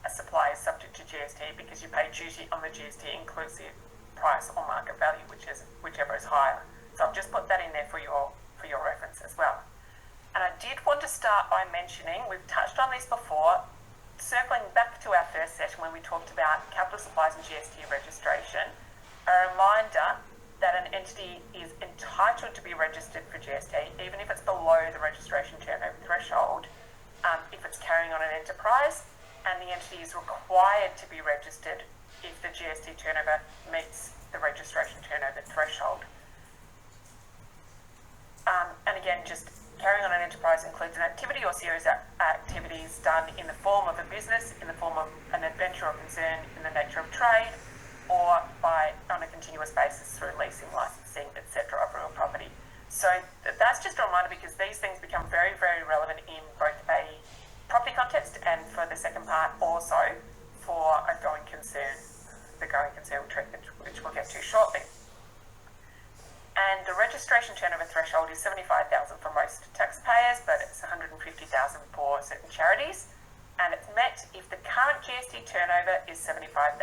a supply is subject to GST because you pay duty on the GST inclusive price or market value, whichever is higher. So I've just put that in there for your reference as well. And I did want to start by mentioning, we've touched on this before, circling back to our first session when we talked about capital supplies and GST registration, a reminder that an entity is entitled to be registered for GST, even if it's below the registration turnover threshold, if it's carrying on an enterprise, and the entity is required to be registered if the GST turnover meets the registration turnover threshold. And again, just carrying on an enterprise includes an activity or series of activities done in the form of a business, in the form of an adventure or concern in the nature of trade, or on a continuous basis through leasing, licensing, etc. of real property. So that's just a reminder because these things become very, very relevant in both a property context and for the second part also for a going concern, the going concern treatment, which we'll get to shortly. And the registration turnover threshold is $75,000 for most taxpayers, but it's $150,000 for certain charities. And it's met if the current GST turnover is $75,000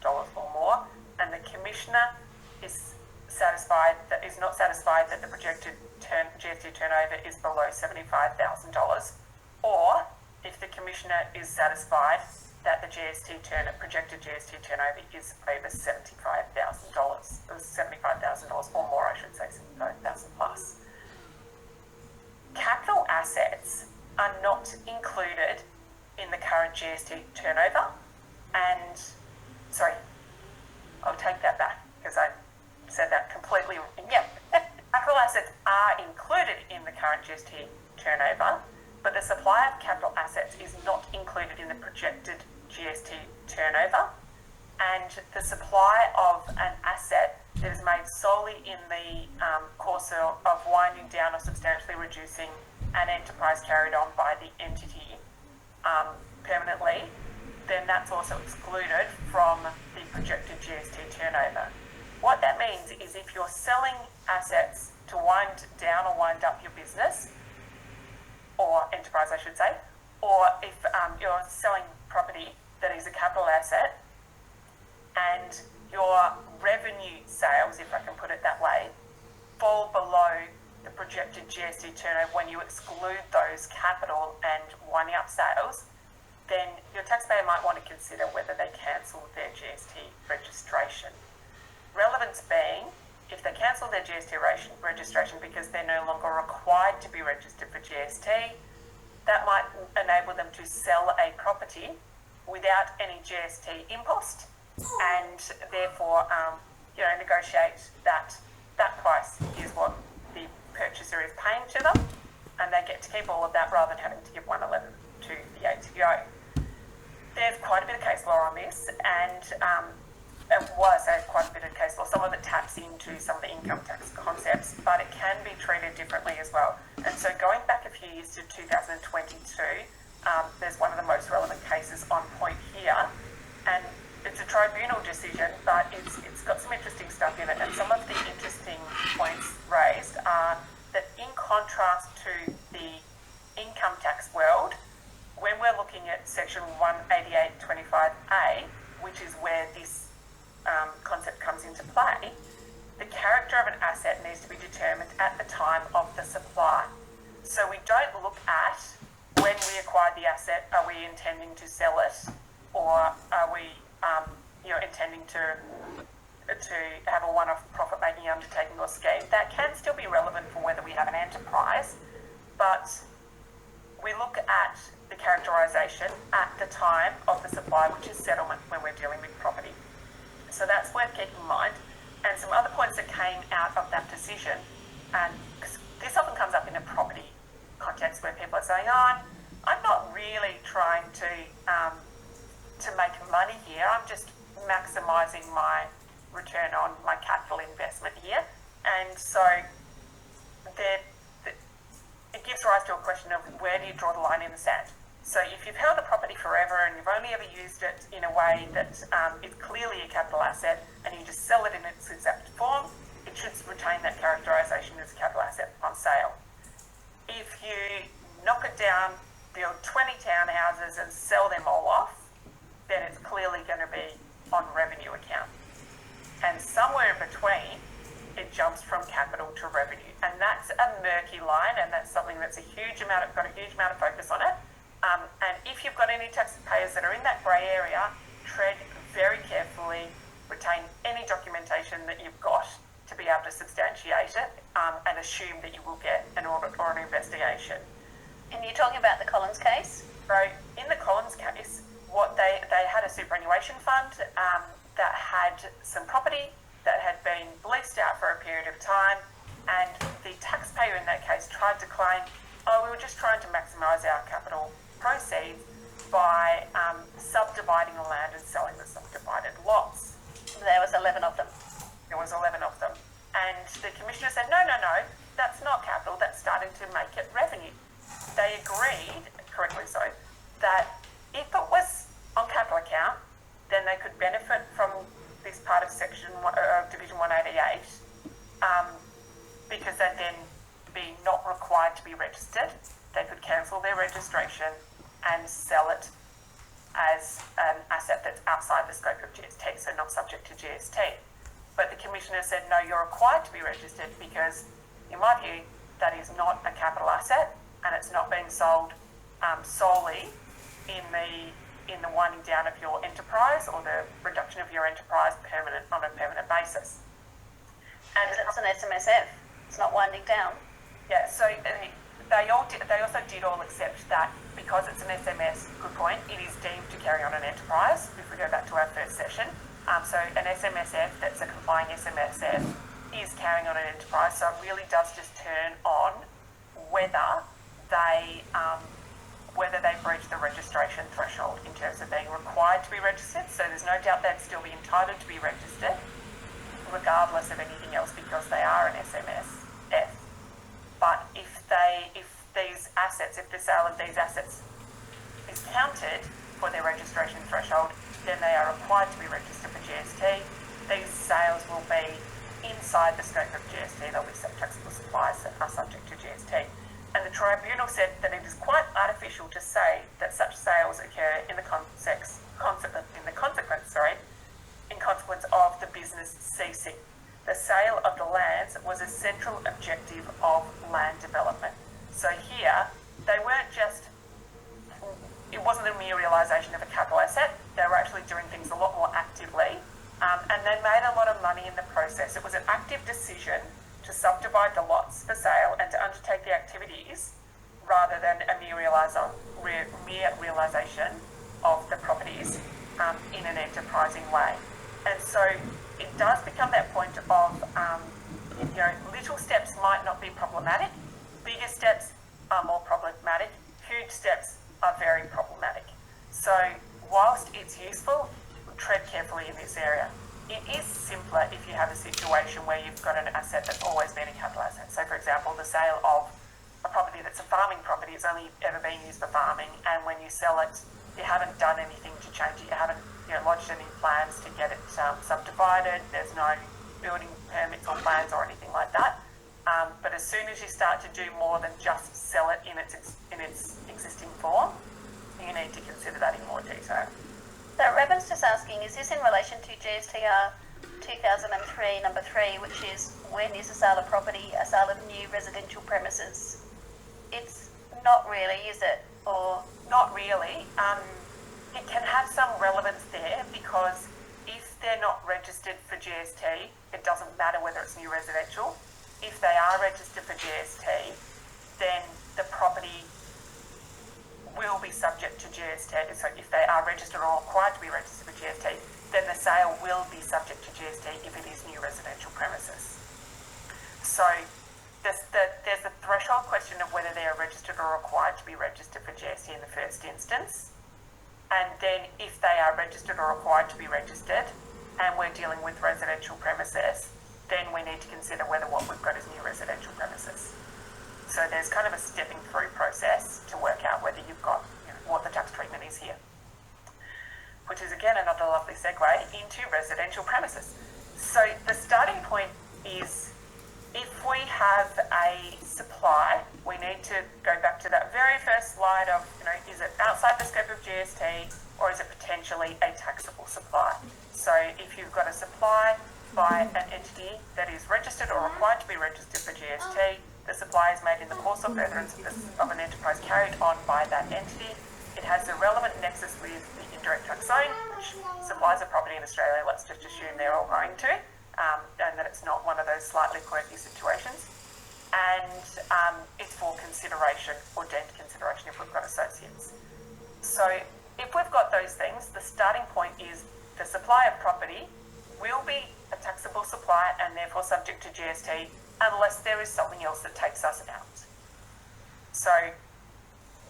or more, and the commissioner is not satisfied that the projected GST turnover is below $75,000, or if the commissioner is satisfied that the projected GST turnover is over $75,000, or $75,000 or more, I should say, $75,000 plus. Capital assets are not included in the current GST turnover, and I'll take that back because I said that completely. Yeah, capital assets are included in the current GST turnover, but the supply of capital assets is not included in the projected GST turnover, and the supply of an asset that is made solely in the course of winding down or substantially reducing an enterprise carried on by the entity permanently, then that's also excluded from the projected GST turnover. What that means is if you're selling assets to wind down or wind up your business, or enterprise I should say, or if you're selling property that is a capital asset and your revenue sales, if I can put it that way, fall below the projected GST turnover when you exclude those capital and winding up sales, then your taxpayer might want to consider whether they cancel their GST registration. Relevance being, if they cancel their GST registration because they're no longer required to be registered for GST, that might enable them to sell a property without any GST impost and therefore negotiate that price is what the purchaser is paying to them, and they get to keep all of that rather than having to give 111 to the ATO. There's quite a bit of case law on this, and quite a bit of case law. Some of it taps into some of the income tax concepts, but it can be treated differently as well. And so going back a few years to 2022, there's one of the most relevant cases on point here, and it's a tribunal decision, but it's got some interesting stuff in it. And some of the interesting points raised are that in contrast to the income tax world, when we're looking at section 188.25a, which is where this concept comes into play, the character of an asset needs to be determined at the time of the supply. So we don't look at when we acquired the asset, are we intending to sell it, or are we intending to have a one-off profit-making undertaking or scheme. That can still be relevant for whether we have an enterprise, but we look at the characterisation at the time of the supply, which is settlement when we're dealing with property. So that's worth keeping in mind. And some other points that came out of that decision, and this often comes up in a property context where people are saying, I'm not really trying to make money here, I'm just maximising my return on my capital investment here. And so it gives rise to a question of where do you draw the line in the sand. So if you've held a property forever and you've only ever used it in a way that is clearly a capital asset and you just sell it in its exact form, it should retain that characterisation as a capital asset on sale. If you knock it down, build 20 townhouses and sell them all off, then it's clearly going to be on revenue account. And somewhere in between, it jumps from capital to revenue. And that's a murky line, and that's something that's got a huge amount of focus on it. And if you've got any taxpayers that are in that grey area, tread very carefully, retain any documentation that you've got to be able to substantiate it, and assume that you will get an audit or an investigation. And you're talking about the Collins case? So in the Collins case, what they had a superannuation fund that had some property that had been leased out for a period of time, and the taxpayer in that case tried to claim, we were just trying to maximise our capital proceeds by subdividing the land and selling the subdivided lots. There was 11 of them. There was 11 of them. And the commissioner said, no, that's not capital, that's starting to make it revenue. They agreed, correctly so, that if it was on capital account, then they could benefit from this part of Division 188, because they'd then be not required to be registered. They could cancel their registration and sell it as an asset that's outside the scope of GST, so not subject to GST. But the commissioner said, no, you're required to be registered because, in my view, that is not a capital asset and it's not being sold solely in the winding down of your enterprise or the reduction of your enterprise on a permanent basis. And it's an SMSF. It's not winding down. Yeah, so they also did all accept that because it's an SMS, good point, it is deemed to carry on an enterprise, if we go back to our first session. So an SMSF that's a complying SMSF is carrying on an enterprise, so it really does just turn on whether they breach the registration threshold in terms of being required to be registered. So there's no doubt they'd still be entitled to be registered regardless of anything else because they are an SMSF. But if the sale of these assets is counted for their registration threshold, then they are required to be registered for GST. These sales will be inside the scope of GST. They'll be taxable supplies that are subject to GST. And the tribunal said that it is quite artificial to say that such sales occur in consequence of the business ceasing. The sale of the lands was a central objective of land development. So here, it wasn't a mere realisation of a capital asset. They were actually doing things a lot more actively, and they made a lot of money in the process. It was an active decision to subdivide the lots for sale and to undertake the activities rather than a mere realisation of the properties in an enterprising way. And so it does become that point of, little steps might not be problematic, bigger steps are more problematic, huge steps are very problematic. So whilst it's useful, tread carefully in this area. It is simpler if you have a situation where you've got an asset that's always been a capital asset. So for example, the sale of a property that's a farming property, it's only ever been used for farming, and when you sell it, you haven't done anything to change it, you haven't lodged any plans to get it subdivided, there's no building permits or plans or anything like that. But as soon as you start to do more than just sell it in its existing form, you need to consider that in more detail. So Revan's just asking, is this in relation to GSTR number 3, which is when is a sale of property a sale of new residential premises? It's not really, is it? Or not really. It can have some relevance there because if they're not registered for GST, it doesn't matter whether it's new residential. If they are registered for GST, then the property will be subject to GST. So if they are registered or required to be registered for GST, then the sale will be subject to GST if it is new residential premises. So there's the threshold question of whether they are registered or required to be registered for GST in the first instance. And then if they are registered or required to be registered and we're dealing with residential premises, then we need to consider whether what we've got is new residential premises. So there's kind of a stepping through process to work out whether you've got, what the tax treatment is here. Which is again another lovely segue into residential premises. So the starting point is if we have a supply, we need to go back to that very first slide of, is it outside the scope of GST or is it potentially a taxable supply? So if you've got a supply by an entity that is registered or required to be registered for GST, the supply is made in the course or furtherance of an enterprise carried on by that entity. It has a relevant nexus with the indirect tax zone, which supplies of property in Australia, let's just assume they're all going to, and that it's not one of those slightly quirky situations. And it's for consideration or deemed consideration if we've got associates. So if we've got those things, the starting point is the supply of property will be a taxable supply and therefore subject to GST unless there is something else that takes us out. So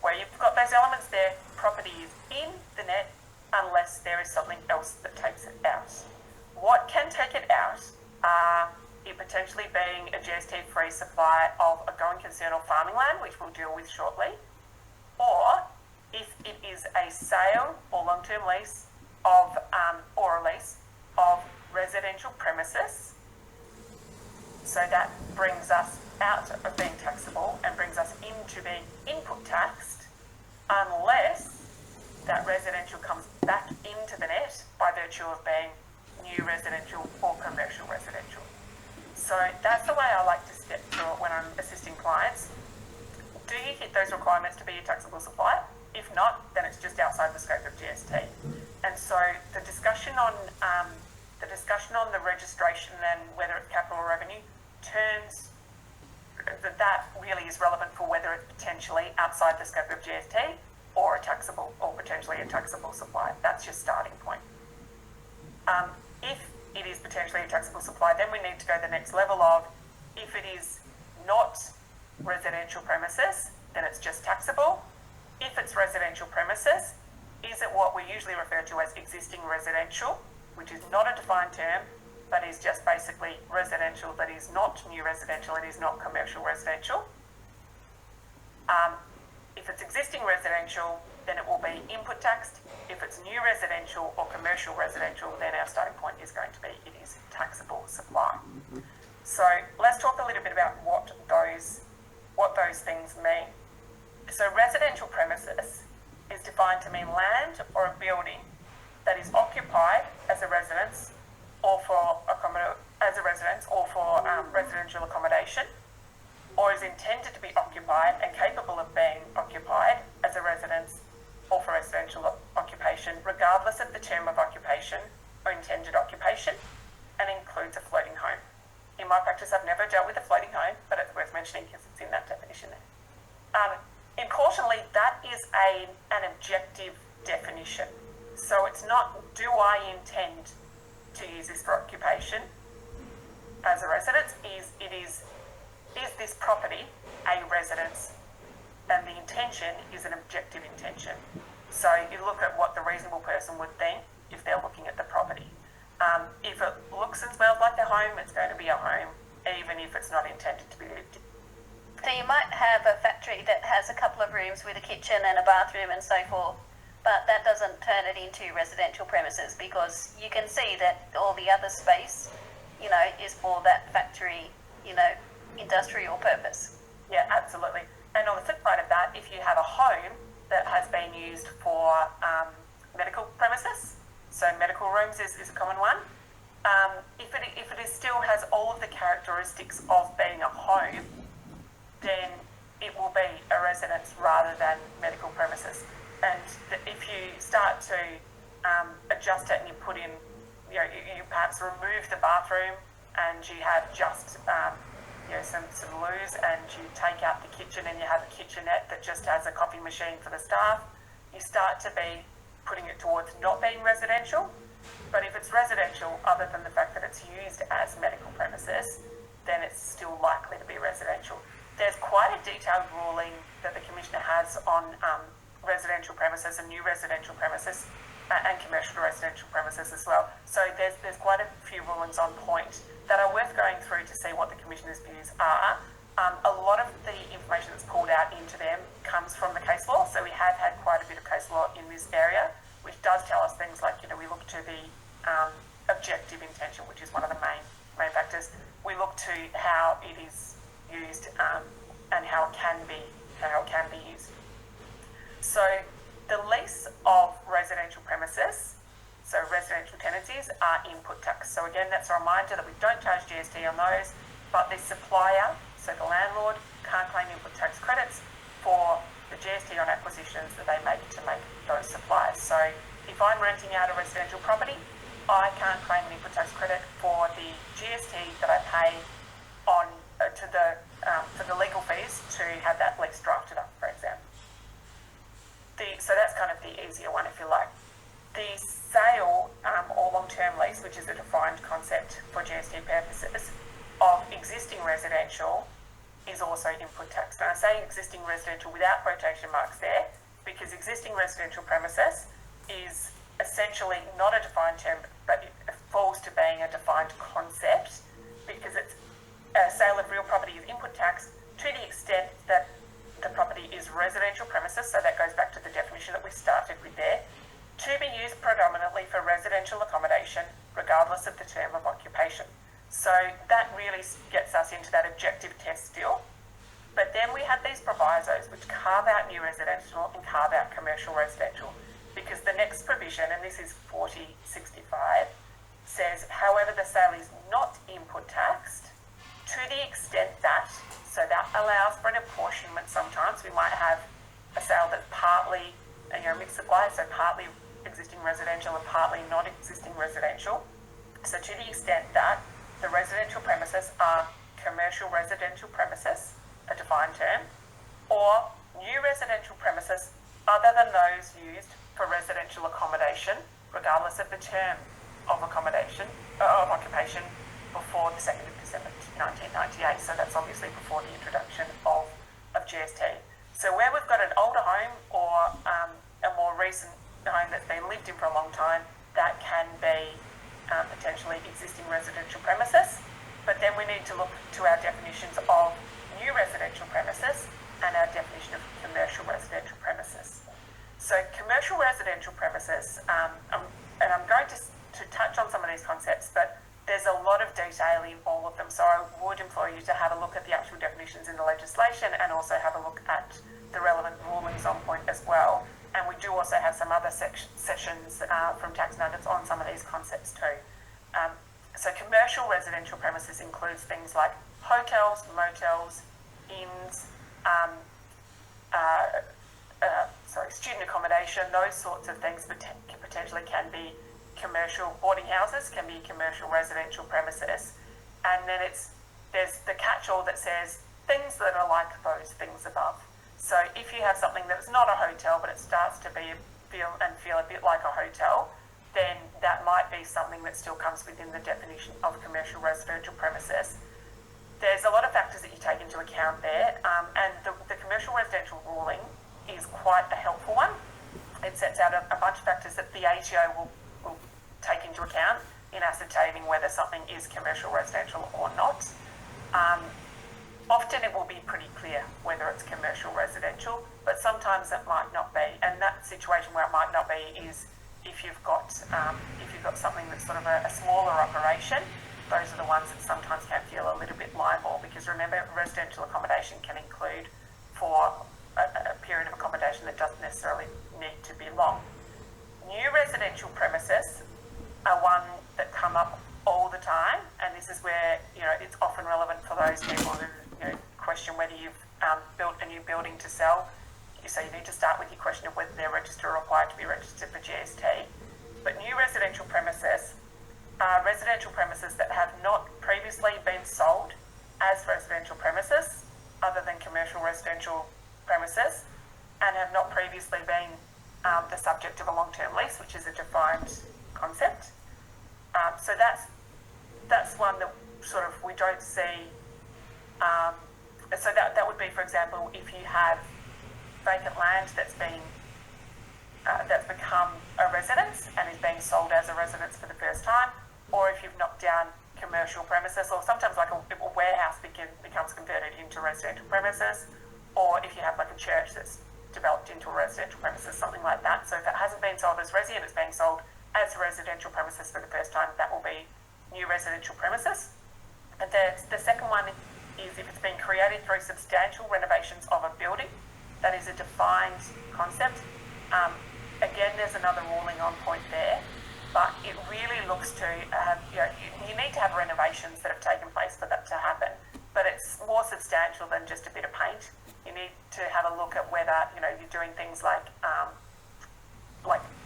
where you've got those elements there, property is in the net unless there is something else that takes it out. What can take it out are it potentially being a GST-free supply of a going concern or farming land, which we'll deal with shortly, or if it is a sale or long-term lease of, or a lease of residential premises. So that brings us out of being taxable and brings us into being input taxed unless that residential comes back into the net by virtue of being new residential or commercial residential. So that's the way I like to step through it when I'm assisting clients. Do you hit those requirements to be a taxable supplier? If not, then it's just outside the scope of GST. And so the discussion on the registration and whether it's capital or revenue turns that really is relevant for whether it's potentially outside the scope of GST or a taxable or potentially a taxable supply. That's your starting point. If it is potentially a taxable supply, then we need to go the next level of if it is not residential premises, then it's just taxable. If it's residential premises, is it what we usually refer to as existing residential, which is not a defined term, but is just basically residential that is not new residential, it is not commercial residential. If it's existing residential, then it will be input taxed. If it's new residential or commercial residential, then our starting point is going to be it is taxable supply. So let's talk a little bit about what those things mean. So residential premises is defined to mean land or a building that is occupied as a residence or for residential accommodation, or is intended to be occupied and capable of being occupied as a residence or for residential occupation, regardless of the term of occupation or intended occupation, and includes a floating home. In my practice, I've never dealt with a floating home, but it's worth mentioning because it's in that definition there. Importantly, that is an objective definition. So it's not, do I intend to use this for occupation as a residence? Is this property a residence? And the intention is an objective intention. So you look at what the reasonable person would think if they're looking at the property. If it looks and smells like a home, it's going to be a home, even if it's not intended to be lived in. so you might have a factory that has a couple of rooms with a kitchen and a bathroom and so forth, but that doesn't turn it into residential premises because you can see that all the other space, is for that factory, industrial purpose. Yeah, absolutely. And on the flip side of that, if you have a home that has been used for medical premises, so medical rooms is a common one. If if it is still has all of the characteristics of being a home, then it will be a residence rather than medical premises. And if you start to adjust it and you put in, you perhaps remove the bathroom and you have just some loos, and you take out the kitchen and you have a kitchenette that just has a coffee machine for the staff, you start to be putting it towards not being residential. But if it's residential, other than the fact that it's used as medical premises, then it's still likely to be residential. There's quite a detailed ruling that the Commissioner has on residential premises and new residential premises and commercial to residential premises as well. So there's quite a few rulings on point that are worth going through to see what the Commissioner's views are. A lot of the information that's pulled out into them comes from the case law. So we have had quite a bit of case law in this area, which does tell us things like, we look to the objective intention, which is one of the main factors. We look to how it is used and how it can be used. So the lease of residential premises, so residential tenancies, are input tax. So again, that's a reminder that we don't charge GST on those, but the supplier, so the landlord, can't claim input tax credits for the GST on acquisitions that they make to make those supplies. So if I'm renting out a residential property, I can't claim an input tax credit for the GST that I pay on for the legal fees to have that lease drafted up, for example. So that's kind of the easier one, if you like. The sale or long-term lease, which is a defined concept for GST purposes, of existing residential is also input tax. And I say existing residential without quotation marks there, because existing residential premises is essentially not a defined term, but it falls to being a defined concept, because it's a sale of real property is input tax to the extent that the property is residential premises, so that goes back to the definition that we started with there, to be used predominantly for residential accommodation, regardless of the term of occupation. So that really gets us into that objective test still. But then we have these provisos which carve out new residential and carve out commercial residential, because the next provision, and this is 4065, says, however, the sale is not input taxed to the extent that, so that allows for an apportionment sometimes. We might have a sale that's partly, mixed supply, so partly existing residential and partly non-existing residential. So to the extent that the residential premises are commercial residential premises, a defined term, or new residential premises other than those used for residential accommodation, regardless of the term of accommodation, of occupation, before the 2nd of December 1998. So that's obviously before the introduction of GST. So where we've got an older home or a more recent home that's been lived in for a long time, that can be potentially existing residential premises. But then we need to look to our definitions of new residential premises and our definition of commercial residential premises. So commercial residential premises, and I'm going to touch on some of these concepts, but there's a lot of detail in all of them. So I would implore you to have a look at the actual definitions in the legislation and also have a look at the relevant rulings on point as well. And we do also have some other sessions from Tax Nuggets on some of these concepts too. So commercial residential premises includes things like hotels, motels, inns, student accommodation, those sorts of things potentially can be commercial. Boarding houses can be commercial residential premises. And then there's the catch-all that says things that are like those things above. So if you have something that's not a hotel, but it starts to feel a bit like a hotel, then that might be something that still comes within the definition of commercial residential premises. There's a lot of factors that you take into account there, and the commercial residential ruling is quite a helpful one. It sets out a bunch of factors that the ATO will take into account in ascertaining whether something is commercial residential or not. Often it will be pretty clear whether it's commercial residential, but sometimes it might not be. And that situation where it might not be is if you've got something that's sort of a smaller operation. Those are the ones that sometimes can feel a little bit liable, because remember, residential accommodation can include for a period of accommodation that doesn't necessarily need to be long. New residential premises are one that come up all the time, this is where, it's often relevant for those people who, question whether you've built a new building to sell. So you need to start with your question of whether they're registered or required to be registered for GST. But new residential premises are residential premises that have not previously been sold as residential premises, other than commercial residential premises, and have not previously been the subject of a long-term lease, which is a defined concept. So that's one that sort of we don't see. So that would be, for example, if you have vacant land that's become a residence and is being sold as a residence for the first time, or if you've knocked down commercial premises, or sometimes like a warehouse becomes converted into residential premises, or if you have like a church that's developed into a residential premises, something like that. So if it hasn't been sold as resi and it's being sold as a residential premises for the first time, that will be new residential premises. And the second one is if it's been created through substantial renovations of a building. That is a defined concept. Again, there's another ruling on point there, but it really looks to have, you need to have renovations that have taken place for that to happen, but it's more substantial than just a bit of paint. You need to have a look at whether, you're doing things like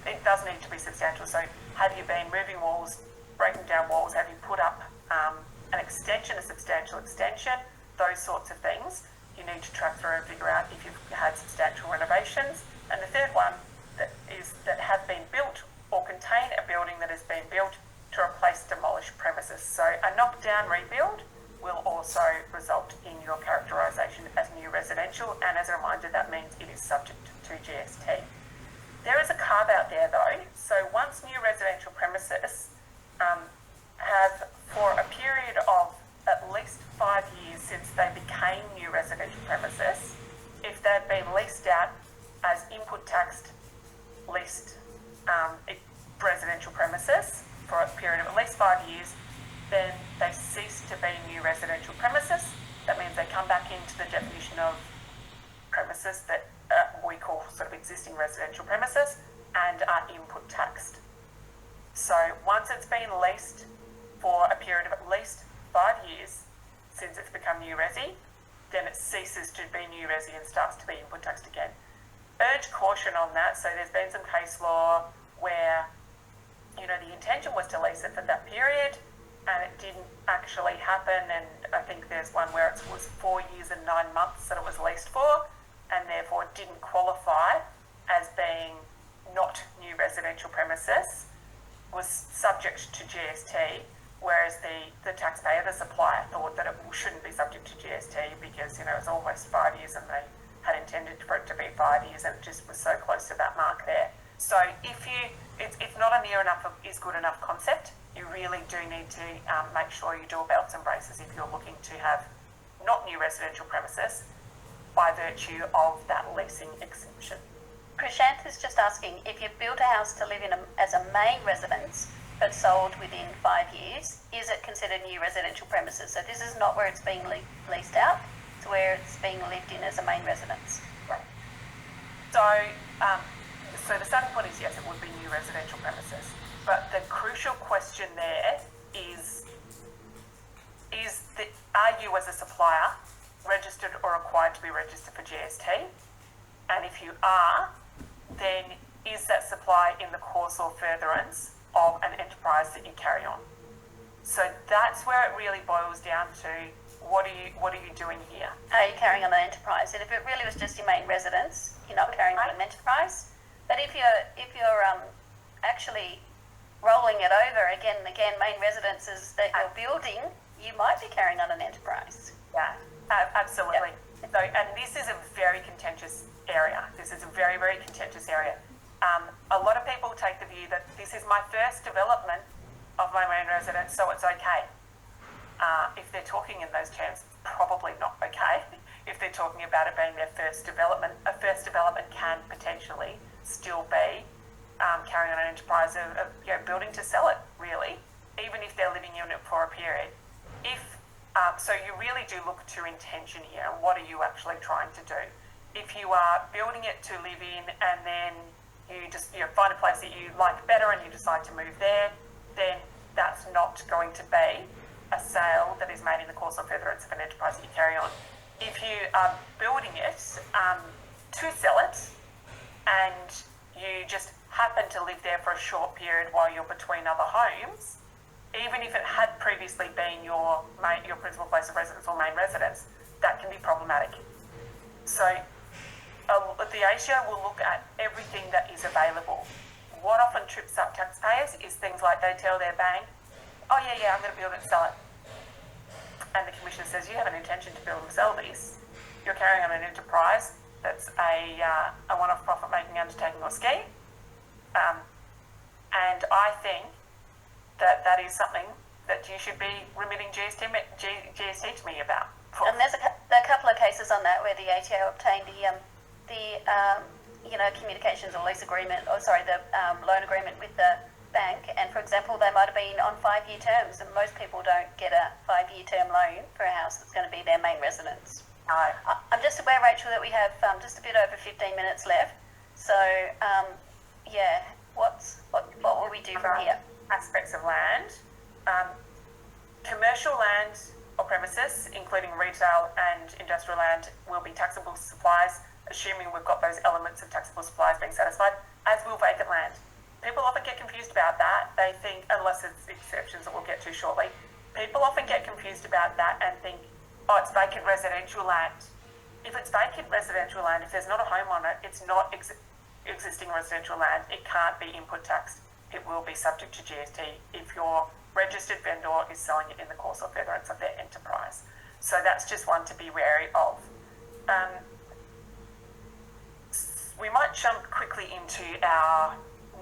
it does need to be substantial. So have you been moving walls, breaking down walls? Have you put up an extension, a substantial extension? Those sorts of things you need to track through and figure out if you've had substantial renovations. And the third one that have been built or contain a building that has been built to replace demolished premises. So a knock-down rebuild will also result in your characterisation as new residential, and as a reminder, that means it is subject to GST. There is a carve-out there though. So once new residential premises have, for a period of at least 5 years since they became new residential premises, if they've been leased out as input taxed leased residential premises for a period of at least 5 years, then they cease to be new residential premises. That means they come back into the definition of premises that we call sort of existing residential premises and are input taxed. So once it's been leased for a period of at least 5 years since it's become new resi, then it ceases to be new resi and starts to be input taxed again. Urge caution on that. So there's been some case law where, the intention was to lease it for that period and it didn't actually happen, and I think there's one where it was 4 years and 9 months that it was leased for, and therefore didn't qualify as being not new residential premises, was subject to GST, whereas the taxpayer, the supplier, thought that it shouldn't be subject to GST because, it was almost 5 years and they had intended for it to be 5 years, and it just was so close to that mark there. So it's not a near enough is good enough concept. You really do need to make sure you do a belts and braces if you're looking to have not new residential premises by virtue of that leasing exemption. Prashant is just asking, if you've built a house to live in as a main residence but sold within 5 years, is it considered new residential premises? So this is not where it's being leased out, it's where it's being lived in as a main residence. Right. So the starting point is yes, it would be new residential premises. But the crucial question there is are you as a supplier registered or required to be registered for GST? And if you are, then is that supply in the course or furtherance of an enterprise that you carry on? So that's where it really boils down to, what are you doing here? Are you carrying on an enterprise? And if it really was just your main residence, you're not carrying on an enterprise. But if you're actually rolling it over again and again, main residences that you're building, you might be carrying on an enterprise. Yeah, absolutely. Yep. So, and this is a very contentious area. This is a very, very contentious area. A lot of people take the view that this is my first development of my main residence, so it's okay. If they're talking in those terms, probably not okay. If they're talking about it being their first development, a first development can potentially still be carrying on an enterprise of building to sell it, really, even if they're living in it for a period. So you really do look to intention here, and what are you actually trying to do? If you are building it to live in and then you just find a place that you like better and you decide to move there, then that's not going to be a sale that is made in the course or furtherance of an enterprise that you carry on. If you are building it to sell it, and you just happen to live there for a short period while you're between other homes, even if it had previously been your principal place of residence or main residence, that can be problematic. So the ASIO will look at everything that is available. What often trips up taxpayers is things like they tell their bank, oh yeah, I'm going to build it and sell it. And the Commissioner says, you have an intention to build and sell this. You're carrying on an enterprise that's a one-off profit-making undertaking or scheme. And I think that is something that you should be remitting GST to me about. And there's a couple of cases on that where the ATO obtained the communications or lease agreement, the loan agreement with the bank, and for example, they might have been on 5-year terms, and most people don't get a 5-year term loan for a house that's going to be their main residence. No. I'm just aware, Rachel, that we have just a bit over 15 minutes left. So, what will we do from here? Aspects of land. Commercial land or premises, including retail and industrial land, will be taxable supplies, assuming we've got those elements of taxable supplies being satisfied, as will vacant land. People often get confused about that. They think, unless it's exceptions that we'll get to shortly, people often get confused about that and think, oh, it's vacant residential land. If it's vacant residential land, if there's not a home on it, it's not existing residential land, it can't be input taxed. It will be subject to GST if your registered vendor is selling it in the course or furtherance of their enterprise. So that's just one to be wary of. We might jump quickly into our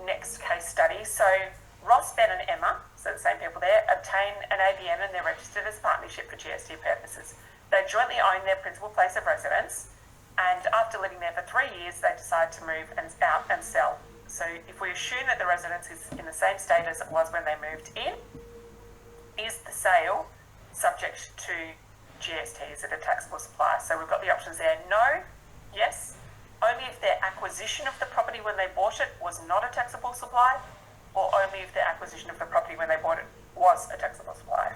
next case study. So Ross, Ben and Emma, so the same people there, obtain an ABN and they're registered as partnership for GST purposes. They jointly own their principal place of residence, and after living there for 3 years, they decide to move out and sell. So if we assume that the residence is in the same state as it was when they moved in, is the sale subject to GST? Is it a taxable supply? So we've got the options there: no, yes, only if their acquisition of the property when they bought it was not a taxable supply, or only if their acquisition of the property when they bought it was a taxable supply.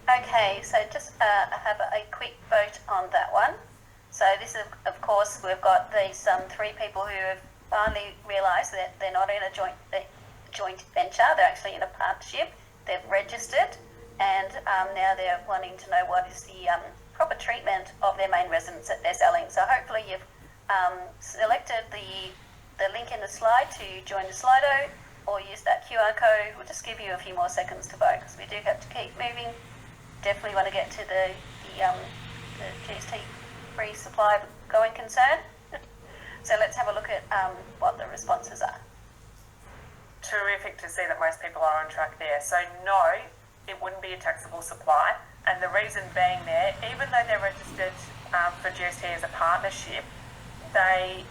Okay, so just have a quick vote on that one. So this is, of course, we've got these 3 people who have finally realised that they're not in a joint venture, they're actually in a partnership. They've registered, and now they're wanting to know what is the proper treatment of their main residence that they're selling. So hopefully you've selected the link in the slide to join the Slido, or use that QR code. We'll just give you a few more seconds to vote, because we do have to keep moving. Definitely want to get to the GST free supply going concern. So let's have a look at what the responses are. Terrific to see that most people are on track there. So no, it wouldn't be a taxable supply, and the reason being there, even though they're registered for GST as a partnership, they,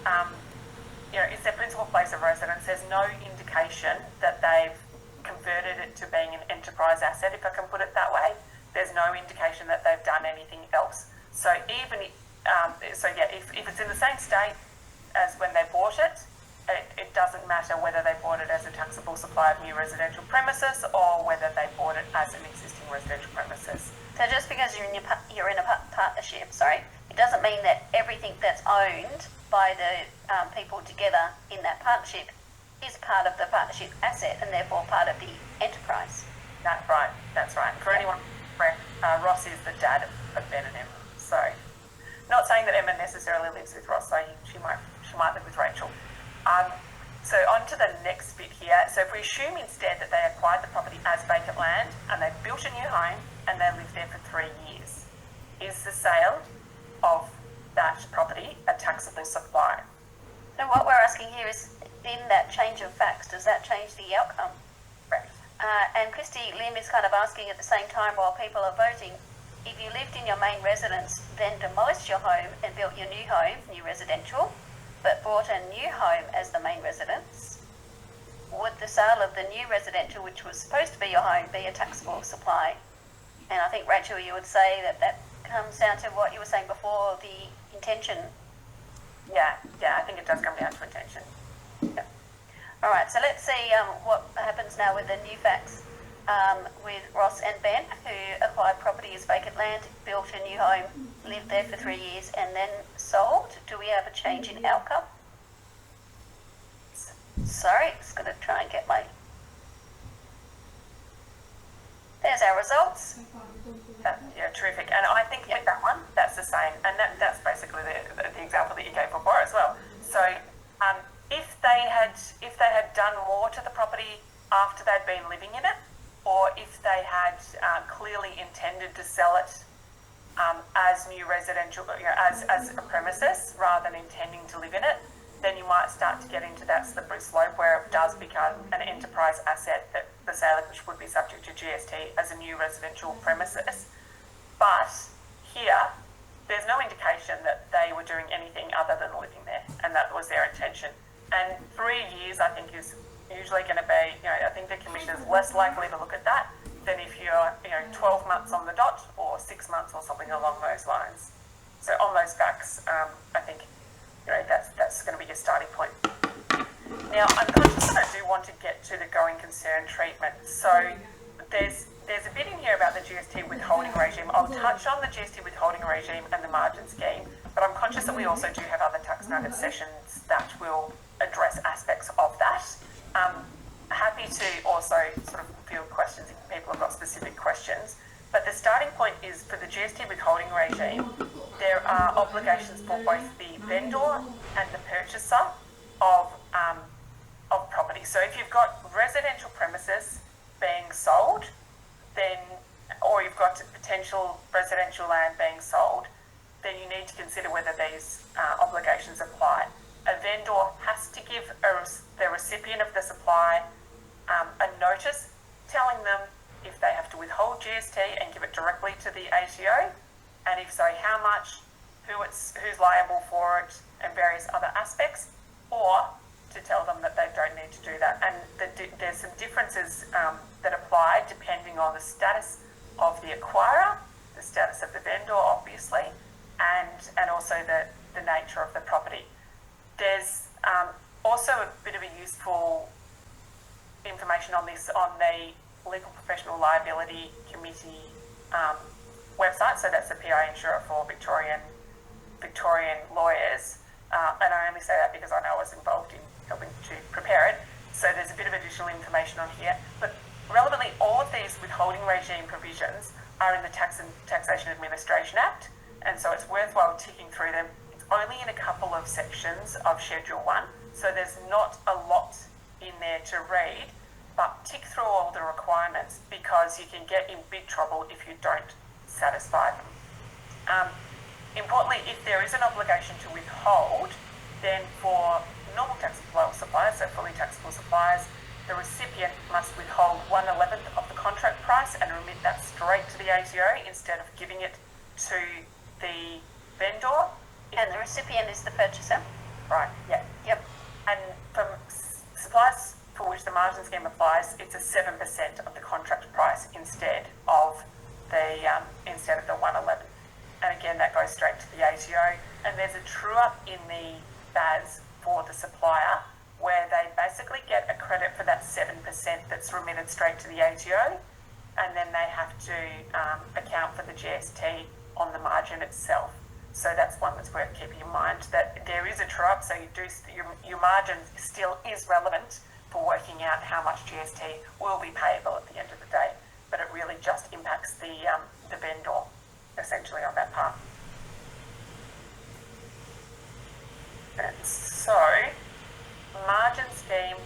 it's their principal place of residence. There's no indication that they've converted it to being an enterprise asset, if I can put it that way. There's no indication that they've done anything else. So even if it's in the same state as when they bought it, it doesn't matter whether they bought it as a taxable supply of new residential premises or whether they bought it as an existing residential premises. So just because you're in a partnership, it doesn't mean that everything that's owned by the people together in that partnership is part of the partnership asset and therefore part of the enterprise. That's right. For anyone, Ross is the dad of Ben and Emma. So, not saying that Emma necessarily lives with Ross, so she might live with Rachel. So on to the next bit here. So if we assume instead that they acquired the property as vacant land and they built a new home and they lived there for 3 years, is the sale of that property a taxable supply? So what we're asking here is, in that change of facts, does that change the outcome? Correct. And Christy Lim is kind of asking at the same time while people are voting, if you lived in your main residence, then demolished your home and built your new home, new residential, but bought a new home as the main residence, would the sale of the new residential, which was supposed to be your home, be a taxable supply? And I think, Rachel, you would say that comes down to what you were saying before, the intention. Yeah, I think it does come down to intention. Yeah. All right, so let's see what happens now with the new facts. with Ross and Ben, who acquired property as vacant land, built a new home, lived there for 3 years, and then sold. Do we have a change in outcome? Sorry, just going to try and get my... There's our results. Yeah, terrific. And I think with that one, that's the same. And that's basically the example that you gave before as well. So if they had done more to the property after they'd been living in it, or if they had clearly intended to sell it as new residential, as a premises rather than intending to live in it, then you might start to get into that slippery slope where it does become an enterprise asset that the sale of which would be subject to GST as a new residential premises. But here, there's no indication that they were doing anything other than living there, and that was their intention. And 3 years, I think, is usually going to be, I think the Commission is less likely to look at that than if you're, 12 months on the dot or 6 months or something along those lines. So on those facts, I think, that's going to be your starting point. Now, I'm conscious that I do want to get to the going concern treatment. So there's a bit in here about the GST withholding regime. I'll touch on the GST withholding regime and the margin scheme, but I'm conscious that we also do have other tax nugget sessions that will address aspects of that. Happy to also sort of field questions if people have got specific questions. But the starting point is for the GST withholding regime, there are obligations for both the vendor and the purchaser of property. So if you've got residential premises being sold, then, or you've got potential residential land being sold, then you need to consider whether these obligations apply. A vendor has to give the recipient of the supply a notice telling them if they have to withhold GST and give it directly to the ATO, and if so, how much, who's liable for it, and various other aspects, or to tell them that they don't need to do that. And there's some differences that apply depending on the status of the acquirer, the status of the vendor, obviously, and also the nature of the property. There's also a bit of a useful information on this on the Legal Professional Liability Committee website. So that's the PI insurer for Victorian lawyers. And I only say that because I know I was involved in helping to prepare it. So there's a bit of additional information on here. But relevantly, all of these withholding regime provisions are in the Taxation Administration Act. And so it's worthwhile ticking through them. It's only in a couple of sections of Schedule 1. So there's not a lot in there to read. But tick through all the requirements because you can get in big trouble if you don't satisfy them. Importantly, if there is an obligation to withhold, then for normal taxable suppliers, so fully taxable suppliers, the recipient must withhold 1/11 of the contract price and remit that straight to the ATO instead of giving it to the vendor. And the recipient is the purchaser? Right, yeah. Yep. And from suppliers for which the margin scheme applies, it's a 7% of the contract price instead of the 1/11. And again, that goes straight to the ATO. And there's a true-up in the BAS for the supplier where they basically get a credit for that 7% that's remitted straight to the ATO, and then they have to account for the GST on the margin itself. So that's one that's worth keeping in mind, that there is a true-up, so your margin still is relevant for working out how much GST will be payable at the end of the day, but it really just impacts the vendor essentially on that part. And so, margin scheme,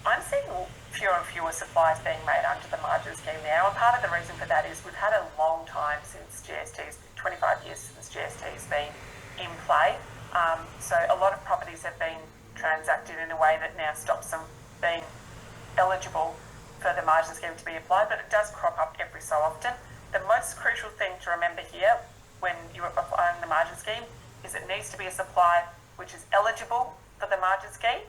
I'm seeing fewer and fewer supplies being made under the margin scheme now, and part of the reason for that is we've had a long time since GST's, 25 years since GST's been in play. So a lot of properties have been transacted in a way that now stops them being eligible for the margin scheme to be applied, but it does crop up every so often. The most crucial thing to remember here when you're applying the margin scheme is it needs to be a supply which is eligible for the margin scheme,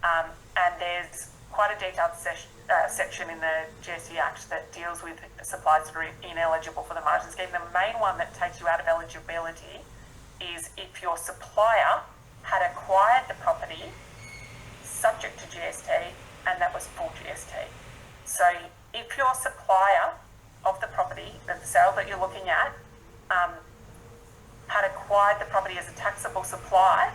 and there's quite a detailed section in the GST Act that deals with supplies that are ineligible for the margin scheme. The main one that takes you out of eligibility is if your supplier had acquired the property subject to GST and that was full GST. So if your supplier of the property, the sale that you're looking at, had acquired the property as a taxable supply,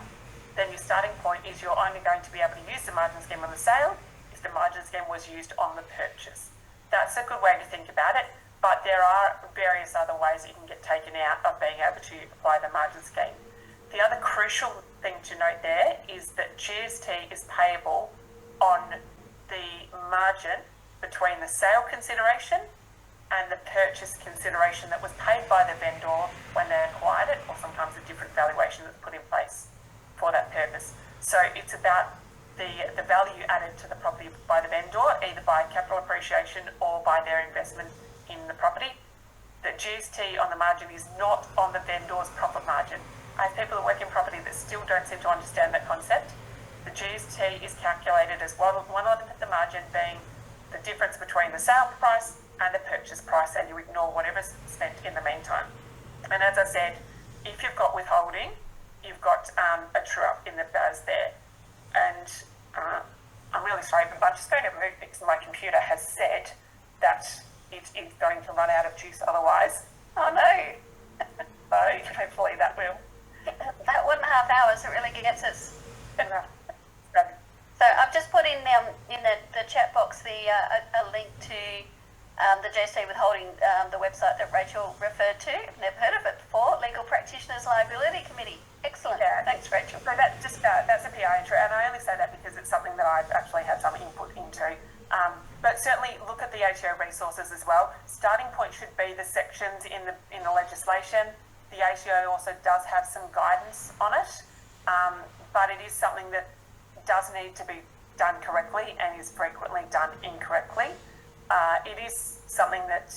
then your starting point is you're only going to be able to use the margin scheme on the sale if the margin scheme was used on the purchase. That's a good way to think about it, but there are various other ways you can get taken out of being able to apply the margin scheme. The other crucial thing to note there is that GST is payable on the margin between the sale consideration and the purchase consideration that was paid by the vendor when they acquired it, or sometimes a different valuation that's put in place for that purpose. So it's about the value added to the property by the vendor, either by capital appreciation or by their investment in the property. The GST on the margin is not on the vendor's profit margin. I have people that work in property that still don't seem to understand that concept. The GST is calculated as one element of the margin being the difference between the sale price and the purchase price, and you ignore whatever's spent in the meantime. And as I said, if you've got withholding, you've got a true-up in the BAS there. And I'm really sorry, but I'm just going to move because my computer has said that it is going to run out of juice otherwise. Oh no! So hopefully that will. That 1.5 hours, it really gets us. So I've just put in the chat box a link to the GST withholding, the website that Rachel referred to. I've never heard of it before. Legal Practitioners Liability Committee. Excellent. Yeah. Thanks, Rachel. So that's a PR intro, and I only say that because it's something that I've actually had some input into. But certainly look at the ATO resources as well. Starting point should be the sections in the legislation. The ATO also does have some guidance on it, but it is something that does need to be done correctly and is frequently done incorrectly. It is something that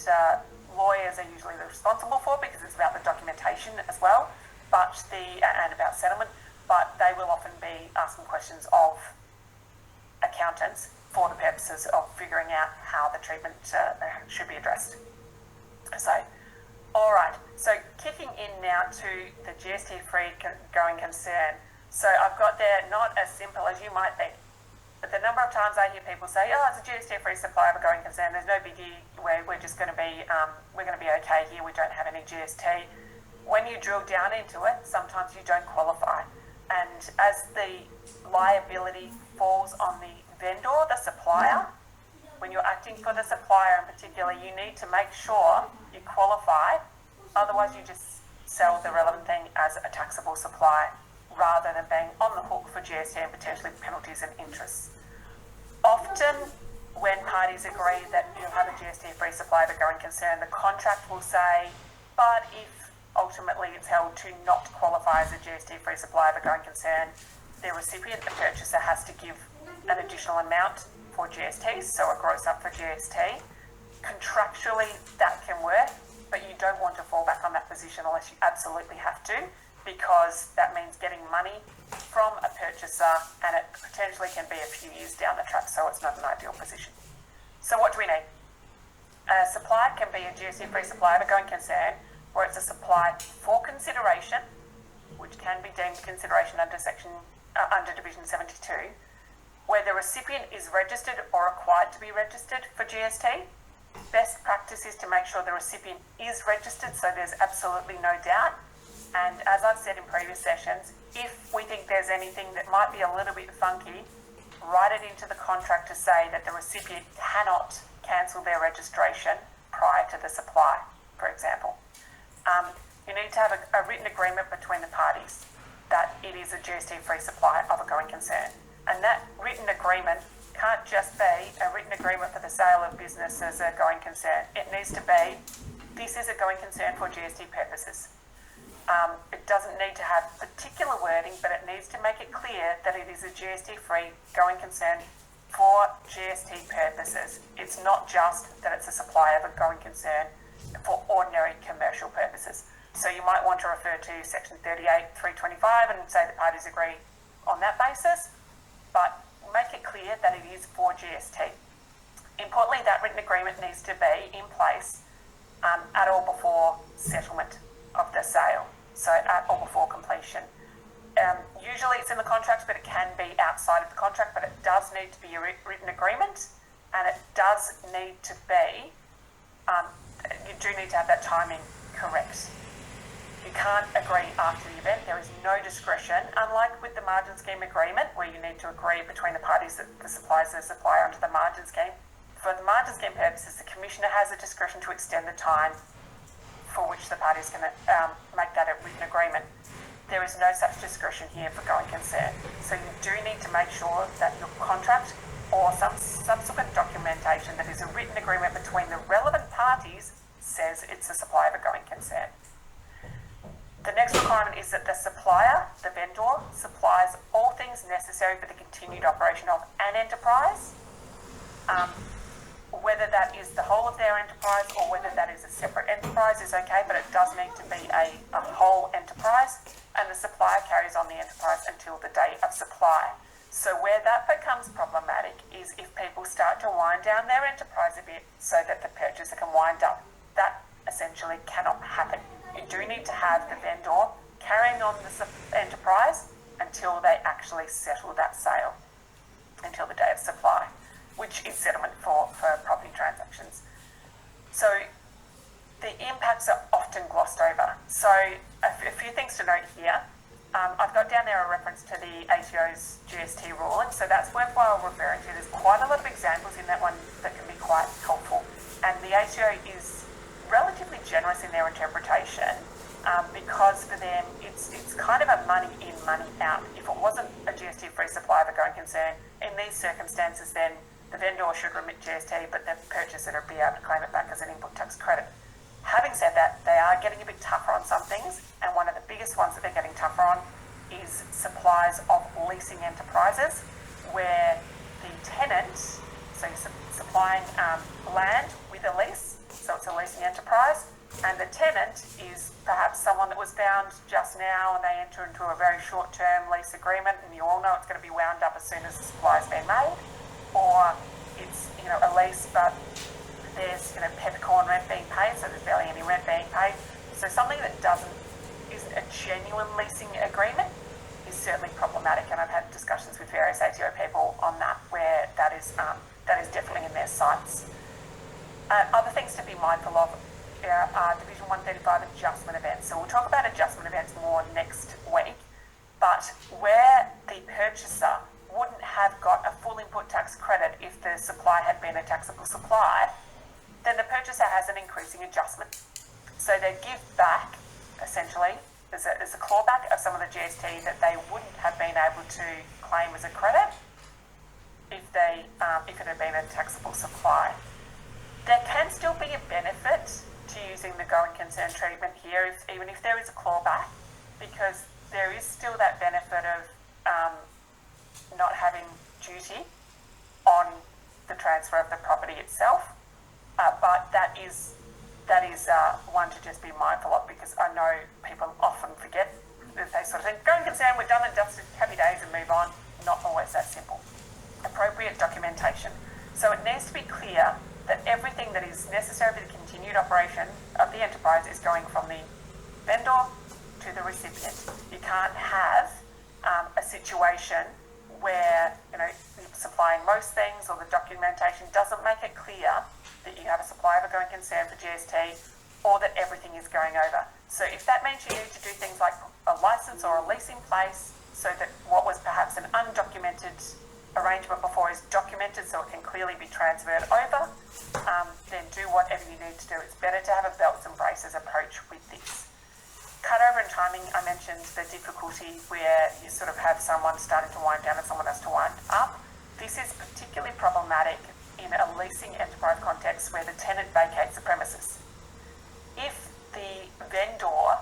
lawyers are usually responsible for because it's about the documentation as well, and about settlement, but they will often be asking questions of accountants for the purposes of figuring out how the treatment should be addressed. So, all right, so kicking in now to the GST-free going concern. So I've got there not as simple as you might think, but the number of times I hear people say, "Oh, it's a GST-free supply of a going concern. There's no biggie. We're just going to be okay here. We don't have any GST." When you drill down into it, sometimes you don't qualify, and as the liability falls on the vendor, the supplier, when you're acting for the supplier in particular, you need to make sure you qualify. Otherwise, you just sell the relevant thing as a taxable supply, rather than being on the hook for GST and potentially penalties and interests. Often, when parties agree that you'll have a GST-free supply of a going concern, the contract will say, but if ultimately it's held to not qualify as a GST-free supply of a going concern, the recipient, the purchaser, has to give an additional amount for GST, so a gross up for GST. Contractually, that can work, but you don't want to fall back on that position unless you absolutely have to, because that means getting money from a purchaser, and it potentially can be a few years down the track, so it's not an ideal position. So what do we need? A supply can be a GST-free supply of a going concern, where it's a supply for consideration, which can be deemed consideration under Division 72, where the recipient is registered or required to be registered for GST. Best practice is to make sure the recipient is registered, so there's absolutely no doubt. And as I've said in previous sessions, if we think there's anything that might be a little bit funky, write it into the contract to say that the recipient cannot cancel their registration prior to the supply, for example. You need to have a written agreement between the parties that it is a GST-free supply of a going concern. And that written agreement can't just be a written agreement for the sale of business as a going concern. It needs to be, this is a going concern for GST purposes. It doesn't need to have particular wording, but it needs to make it clear that it is a GST-free going concern for GST purposes. It's not just that it's a supply of a going concern for ordinary commercial purposes. So you might want to refer to Section 38(3)25 and say the parties agree on that basis, but make it clear that it is for GST. Importantly, that written agreement needs to be in place at or before settlement of the sale, so at or before completion. Usually it's in the contract, but it can be outside of the contract, but it does need to be a written agreement. and it does need to be, you do need to have that timing correct. You can't agree after the event. There is no discretion, unlike with the margin scheme agreement, where you need to agree between the parties, that the suppliers and the supplier, under the margin scheme. For the margin scheme purposes, the commissioner has the discretion to extend the time for which the parties can make that a written agreement. There is no such discretion here for going concern. So you do need to make sure that your contract or some subsequent documentation that is a written agreement between the relevant parties says it's a supply of a going concern. The next requirement is that the supplier, the vendor, supplies all things necessary for the continued operation of an enterprise. Whether that is the whole of their enterprise or whether that is a separate enterprise is okay, but it does need to be a whole enterprise, and the supplier carries on the enterprise until the date of supply. So where that becomes problematic is if people start to wind down their enterprise a bit so that the purchaser can wind up. That essentially cannot happen. You do need to have the vendor carrying on the enterprise until they actually settle that sale, until the day of supply, which is settlement for property transactions. So the impacts are often glossed over. So a few things to note here. I've got down there a reference to the ATO's GST ruling, so that's worthwhile referring to. There's quite a lot of examples in that one that can be quite helpful. And the ATO is relatively generous in their interpretation because for them it's kind of a money in, money out. If it wasn't a GST-free supply of a going concern, in these circumstances then the vendor should remit GST, but the purchaser would be able to claim it back as an input tax credit. Having said that, they are getting a bit tougher on some things, and one of the biggest ones that they're getting tougher on is supplies of leasing enterprises, where the tenant, so supplying land with a lease, so it's a leasing enterprise, and the tenant is perhaps someone that was found just now and they enter into a very short-term lease agreement, and you all know it's going to be wound up as soon as the supply's been made, or it's a lease but there's peppercorn rent being paid, so there's barely any rent being paid. So something that isn't a genuine leasing agreement is certainly problematic, and I've had discussions with various ATO people on that, where that is definitely in their sights. Other things to be mindful of are Division 135 adjustment events. So we'll talk about adjustment events more next week, but where the purchaser wouldn't have got a full input tax credit if the supply had been a taxable supply, then the purchaser has an increasing adjustment. So they give back, essentially, there's a clawback of some of the GST that they wouldn't have been able to claim as a credit if it had been a taxable supply. There can still be a benefit to using the going concern treatment here, even if there is a clawback, because there is still that benefit of not having duty on the transfer of the property itself. But that is one to just be mindful of, because I know people often forget that they sort of think, going concern, we're done and dusted, happy days and move on. Not always that simple. Appropriate documentation. So it needs to be clear that everything that is necessary for the continued operation of the enterprise is going from the vendor to the recipient. You can't have a situation where you're supplying most things, or the documentation doesn't make it clear that you have a supply of a going concern for GST, or that everything is going over. So if that means you need to do things like a license or a lease in place, so that what was perhaps an undocumented arrangement before is documented so it can clearly be transferred over, then do whatever you need to do. It's better to have a belts and braces approach with this. Cutover and timing, I mentioned the difficulty where you sort of have someone starting to wind down and someone has to wind up. This is particularly problematic in a leasing enterprise context where the tenant vacates the premises. If the vendor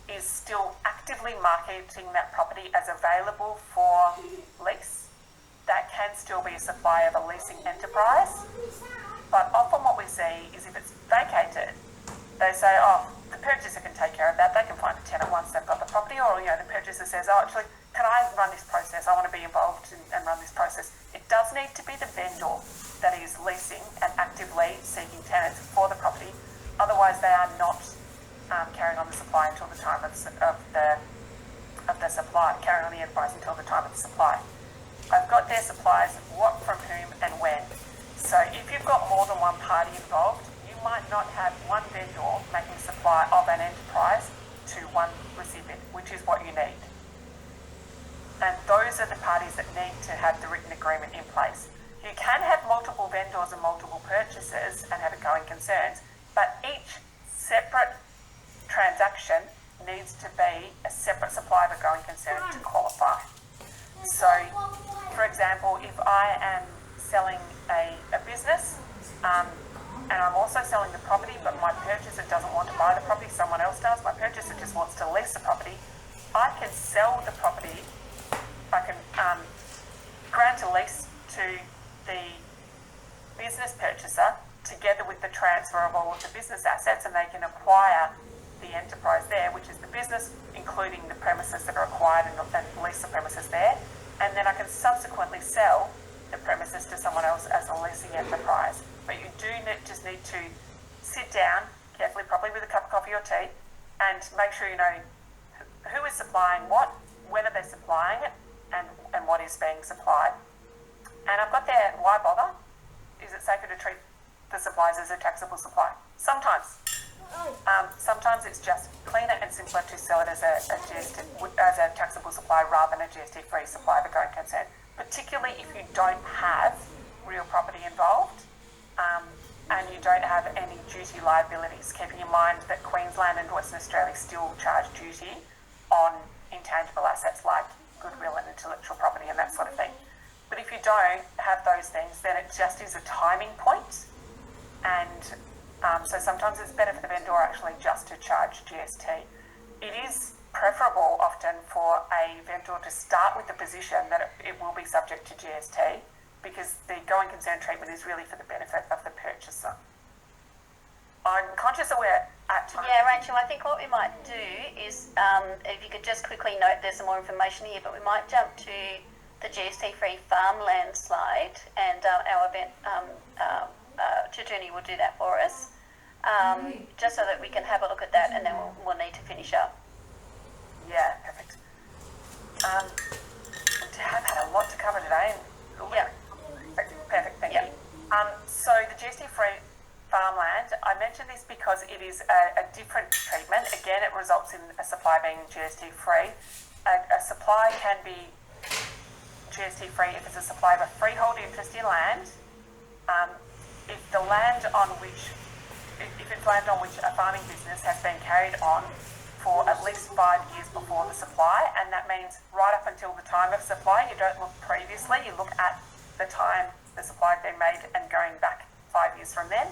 is still actively marketing that property as available for lease, that can still be a supply of a leasing enterprise. But often what we see is if it's vacated, they say, oh, the purchaser can take care of that. They can find a tenant once they've got the property, or the purchaser says, oh, actually, can I run this process? I want to be involved and run this process. It does need to be the vendor that is leasing and actively seeking tenants for the property. Otherwise, they are not carrying on the supply until the time of the supply, carrying on the enterprise until the time of the supply. I've got their supplies, what, from whom, and when. So if you've got more than one party involved, you might not have one vendor making supply of an enterprise to one recipient, which is what you need. And those are the parties that need to have the written agreement in place. You can have multiple vendors and multiple purchasers and have going concerns, but each separate transaction needs to be a separate supply of a going concern to qualify. So, for example, if I am selling a business and I'm also selling the property, but my purchaser doesn't want to buy the property, someone else does, my purchaser just wants to lease the property, I can sell the property, I can grant a lease to the business purchaser together with the transfer of all of the business assets, and they can acquire the enterprise there, which is the business, including the premises that are acquired and lease the premises there, and then I can subsequently sell the premises to someone else as a leasing enterprise. But you do just need to sit down carefully, probably with a cup of coffee or tea, and make sure you know who is supplying what, when are they supplying it, and what is being supplied. And I've got there, why bother? Is it safer to treat the supplies as a taxable supply? Sometimes. Sometimes it's just cleaner and simpler to sell it as a taxable supply rather than a GST-free supply of a going concern, particularly if you don't have real property involved and you don't have any duty liabilities, keeping in mind that Queensland and Western Australia still charge duty on intangible assets like goodwill and intellectual property and that sort of thing. But if you don't have those things, then it just is a timing point. And so sometimes it's better for the vendor actually just to charge GST. It is preferable often for a vendor to start with the position that it will be subject to GST, because the going concern treatment is really for the benefit of the purchaser. I'm conscious that we're at time. Yeah, Rachel, I think what we might do is, if you could just quickly note there's some more information here, but we might jump to the GST-free farmland slide, and our event Chituni will do that for us, just so that we can have a look at that, and then we'll need to finish up. Yeah, perfect. We have had a lot to cover today. Yeah. Perfect, thank you. So the GST-free farmland, I mentioned this because it is a different treatment. Again, it results in a supply being GST-free. A supply can be GST-free if it's a supply of a freehold interest in land. If it's land on which a farming business has been carried on for at least 5 years before the supply, and that means right up until the time of supply. You don't look previously, you look at the time the supply has been made and going back 5 years from then.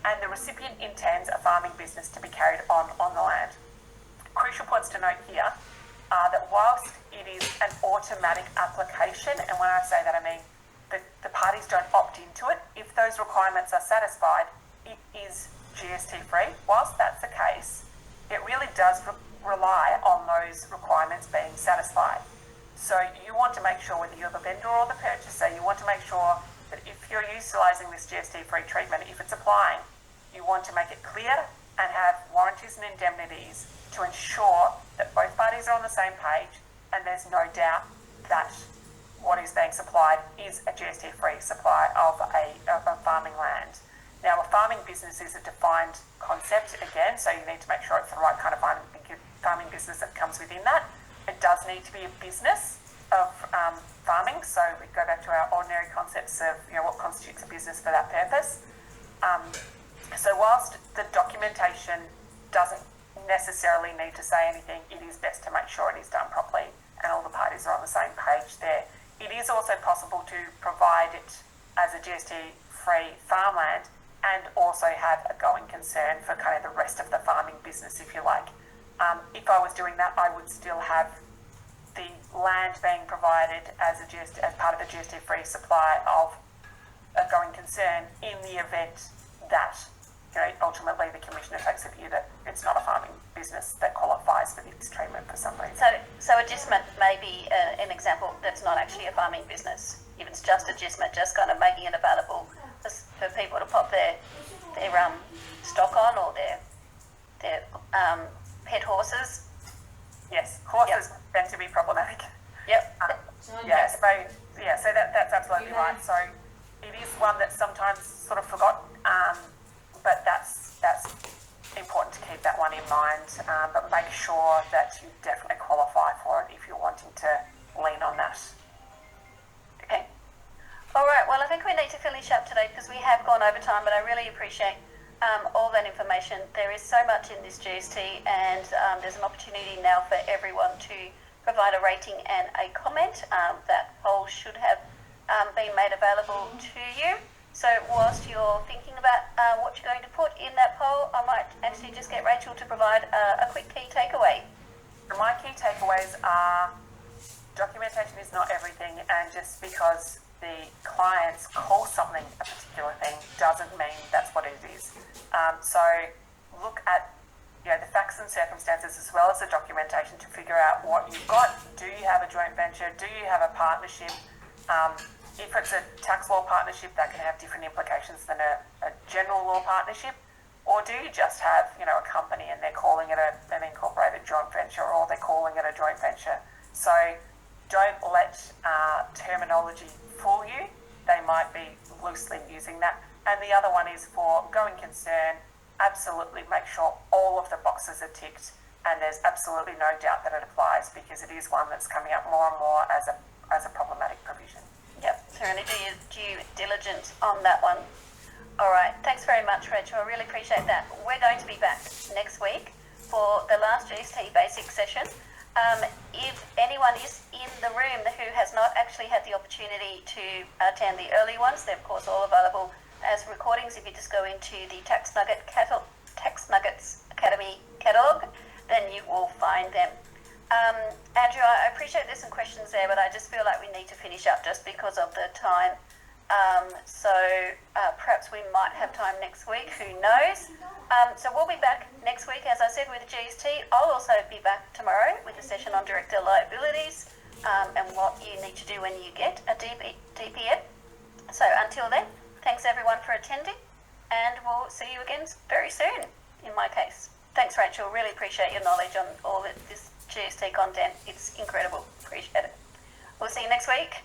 And the recipient intends a farming business to be carried on the land. Crucial points to note here are that whilst it is an automatic application, and when I say that I mean the parties don't opt into it, if those requirements are satisfied, it is GST-free. Whilst that's the case, it really does rely on those requirements being satisfied. So you want to make sure, whether you're the vendor or the purchaser, you want to make sure that if you're utilising this GST-free treatment, if it's applying, you want to make it clear and have warranties and indemnities to ensure that both parties are on the same page and there's no doubt that what is being supplied is a GST-free supply of a farming land. Now, a farming business is a defined concept again, so you need to make sure it's the right kind of farming business that comes within that. It does need to be a business of farming, so we go back to our ordinary concepts of what constitutes a business for that purpose. So whilst the documentation doesn't necessarily need to say anything, it is best to make sure it is done properly and all the parties are on the same page there. It is also possible to provide it as a GST-free farmland and also have a going concern for kind of the rest of the farming business, if you like. If I was doing that, I would still have the land being provided as part of a GST-free supply of a going concern in the event that ultimately the Commissioner takes a view that it's not a farming business that qualifies for this treatment for some reason. So adjustment may be an example that's not actually a farming business. If it's just adjustment, just kind of making it available for people to pop their stock on, or their pet horses. Yes, horses tend to be problematic. Yep. So that's absolutely right. So it is one that's sometimes sort of forgotten, but that's important to keep that one in mind. But make sure that you definitely qualify for it if you're wanting to lean on that. Okay. All right. Well, I think we need to finish up today because we have gone over time, but I really appreciate all that information. There is so much in this GST, and there's an opportunity now for everyone to provide a rating and a comment. That poll should have been made available to you. So whilst you're thinking about what you're going to put in that poll, I might actually just get Rachel to provide a quick key takeaway. My key takeaways are documentation is not everything, and just because the clients call something a particular thing doesn't mean that's what it is. So look at the facts and circumstances as well as the documentation to figure out what you've got. Do you have a joint venture? Do you have a partnership? If it's a tax law partnership, that can have different implications than a general law partnership. Or do you just have, a company and they're calling it an incorporated joint venture, or they're calling it a joint venture? So don't let terminology fool you. They might be loosely using that. And the other one is for going concern, absolutely make sure all of the boxes are ticked, and there's absolutely no doubt that it applies, because it is one that's coming up more and more as a problematic provision. Yep, so only do your due diligence on that one. All right, thanks very much, Rachel. I really appreciate that. We're going to be back next week for the last GST basic session. If anyone is in the room who has not actually had the opportunity to attend the early ones, they're of course all available as recordings. If you just go into the Tax Nuggets Academy catalogue, then you will find them. Andrew, I appreciate there's some questions there, but I just feel like we need to finish up just because of the time. So perhaps we might have time next week, who knows? So we'll be back next week, as I said, with GST. I'll also be back tomorrow with a session on director liabilities and what you need to do when you get a DPN. So until then, thanks everyone for attending, and we'll see you again very soon, in my case. Thanks, Rachel. Really appreciate your knowledge on all of this GST content. It's incredible. Appreciate it. We'll see you next week.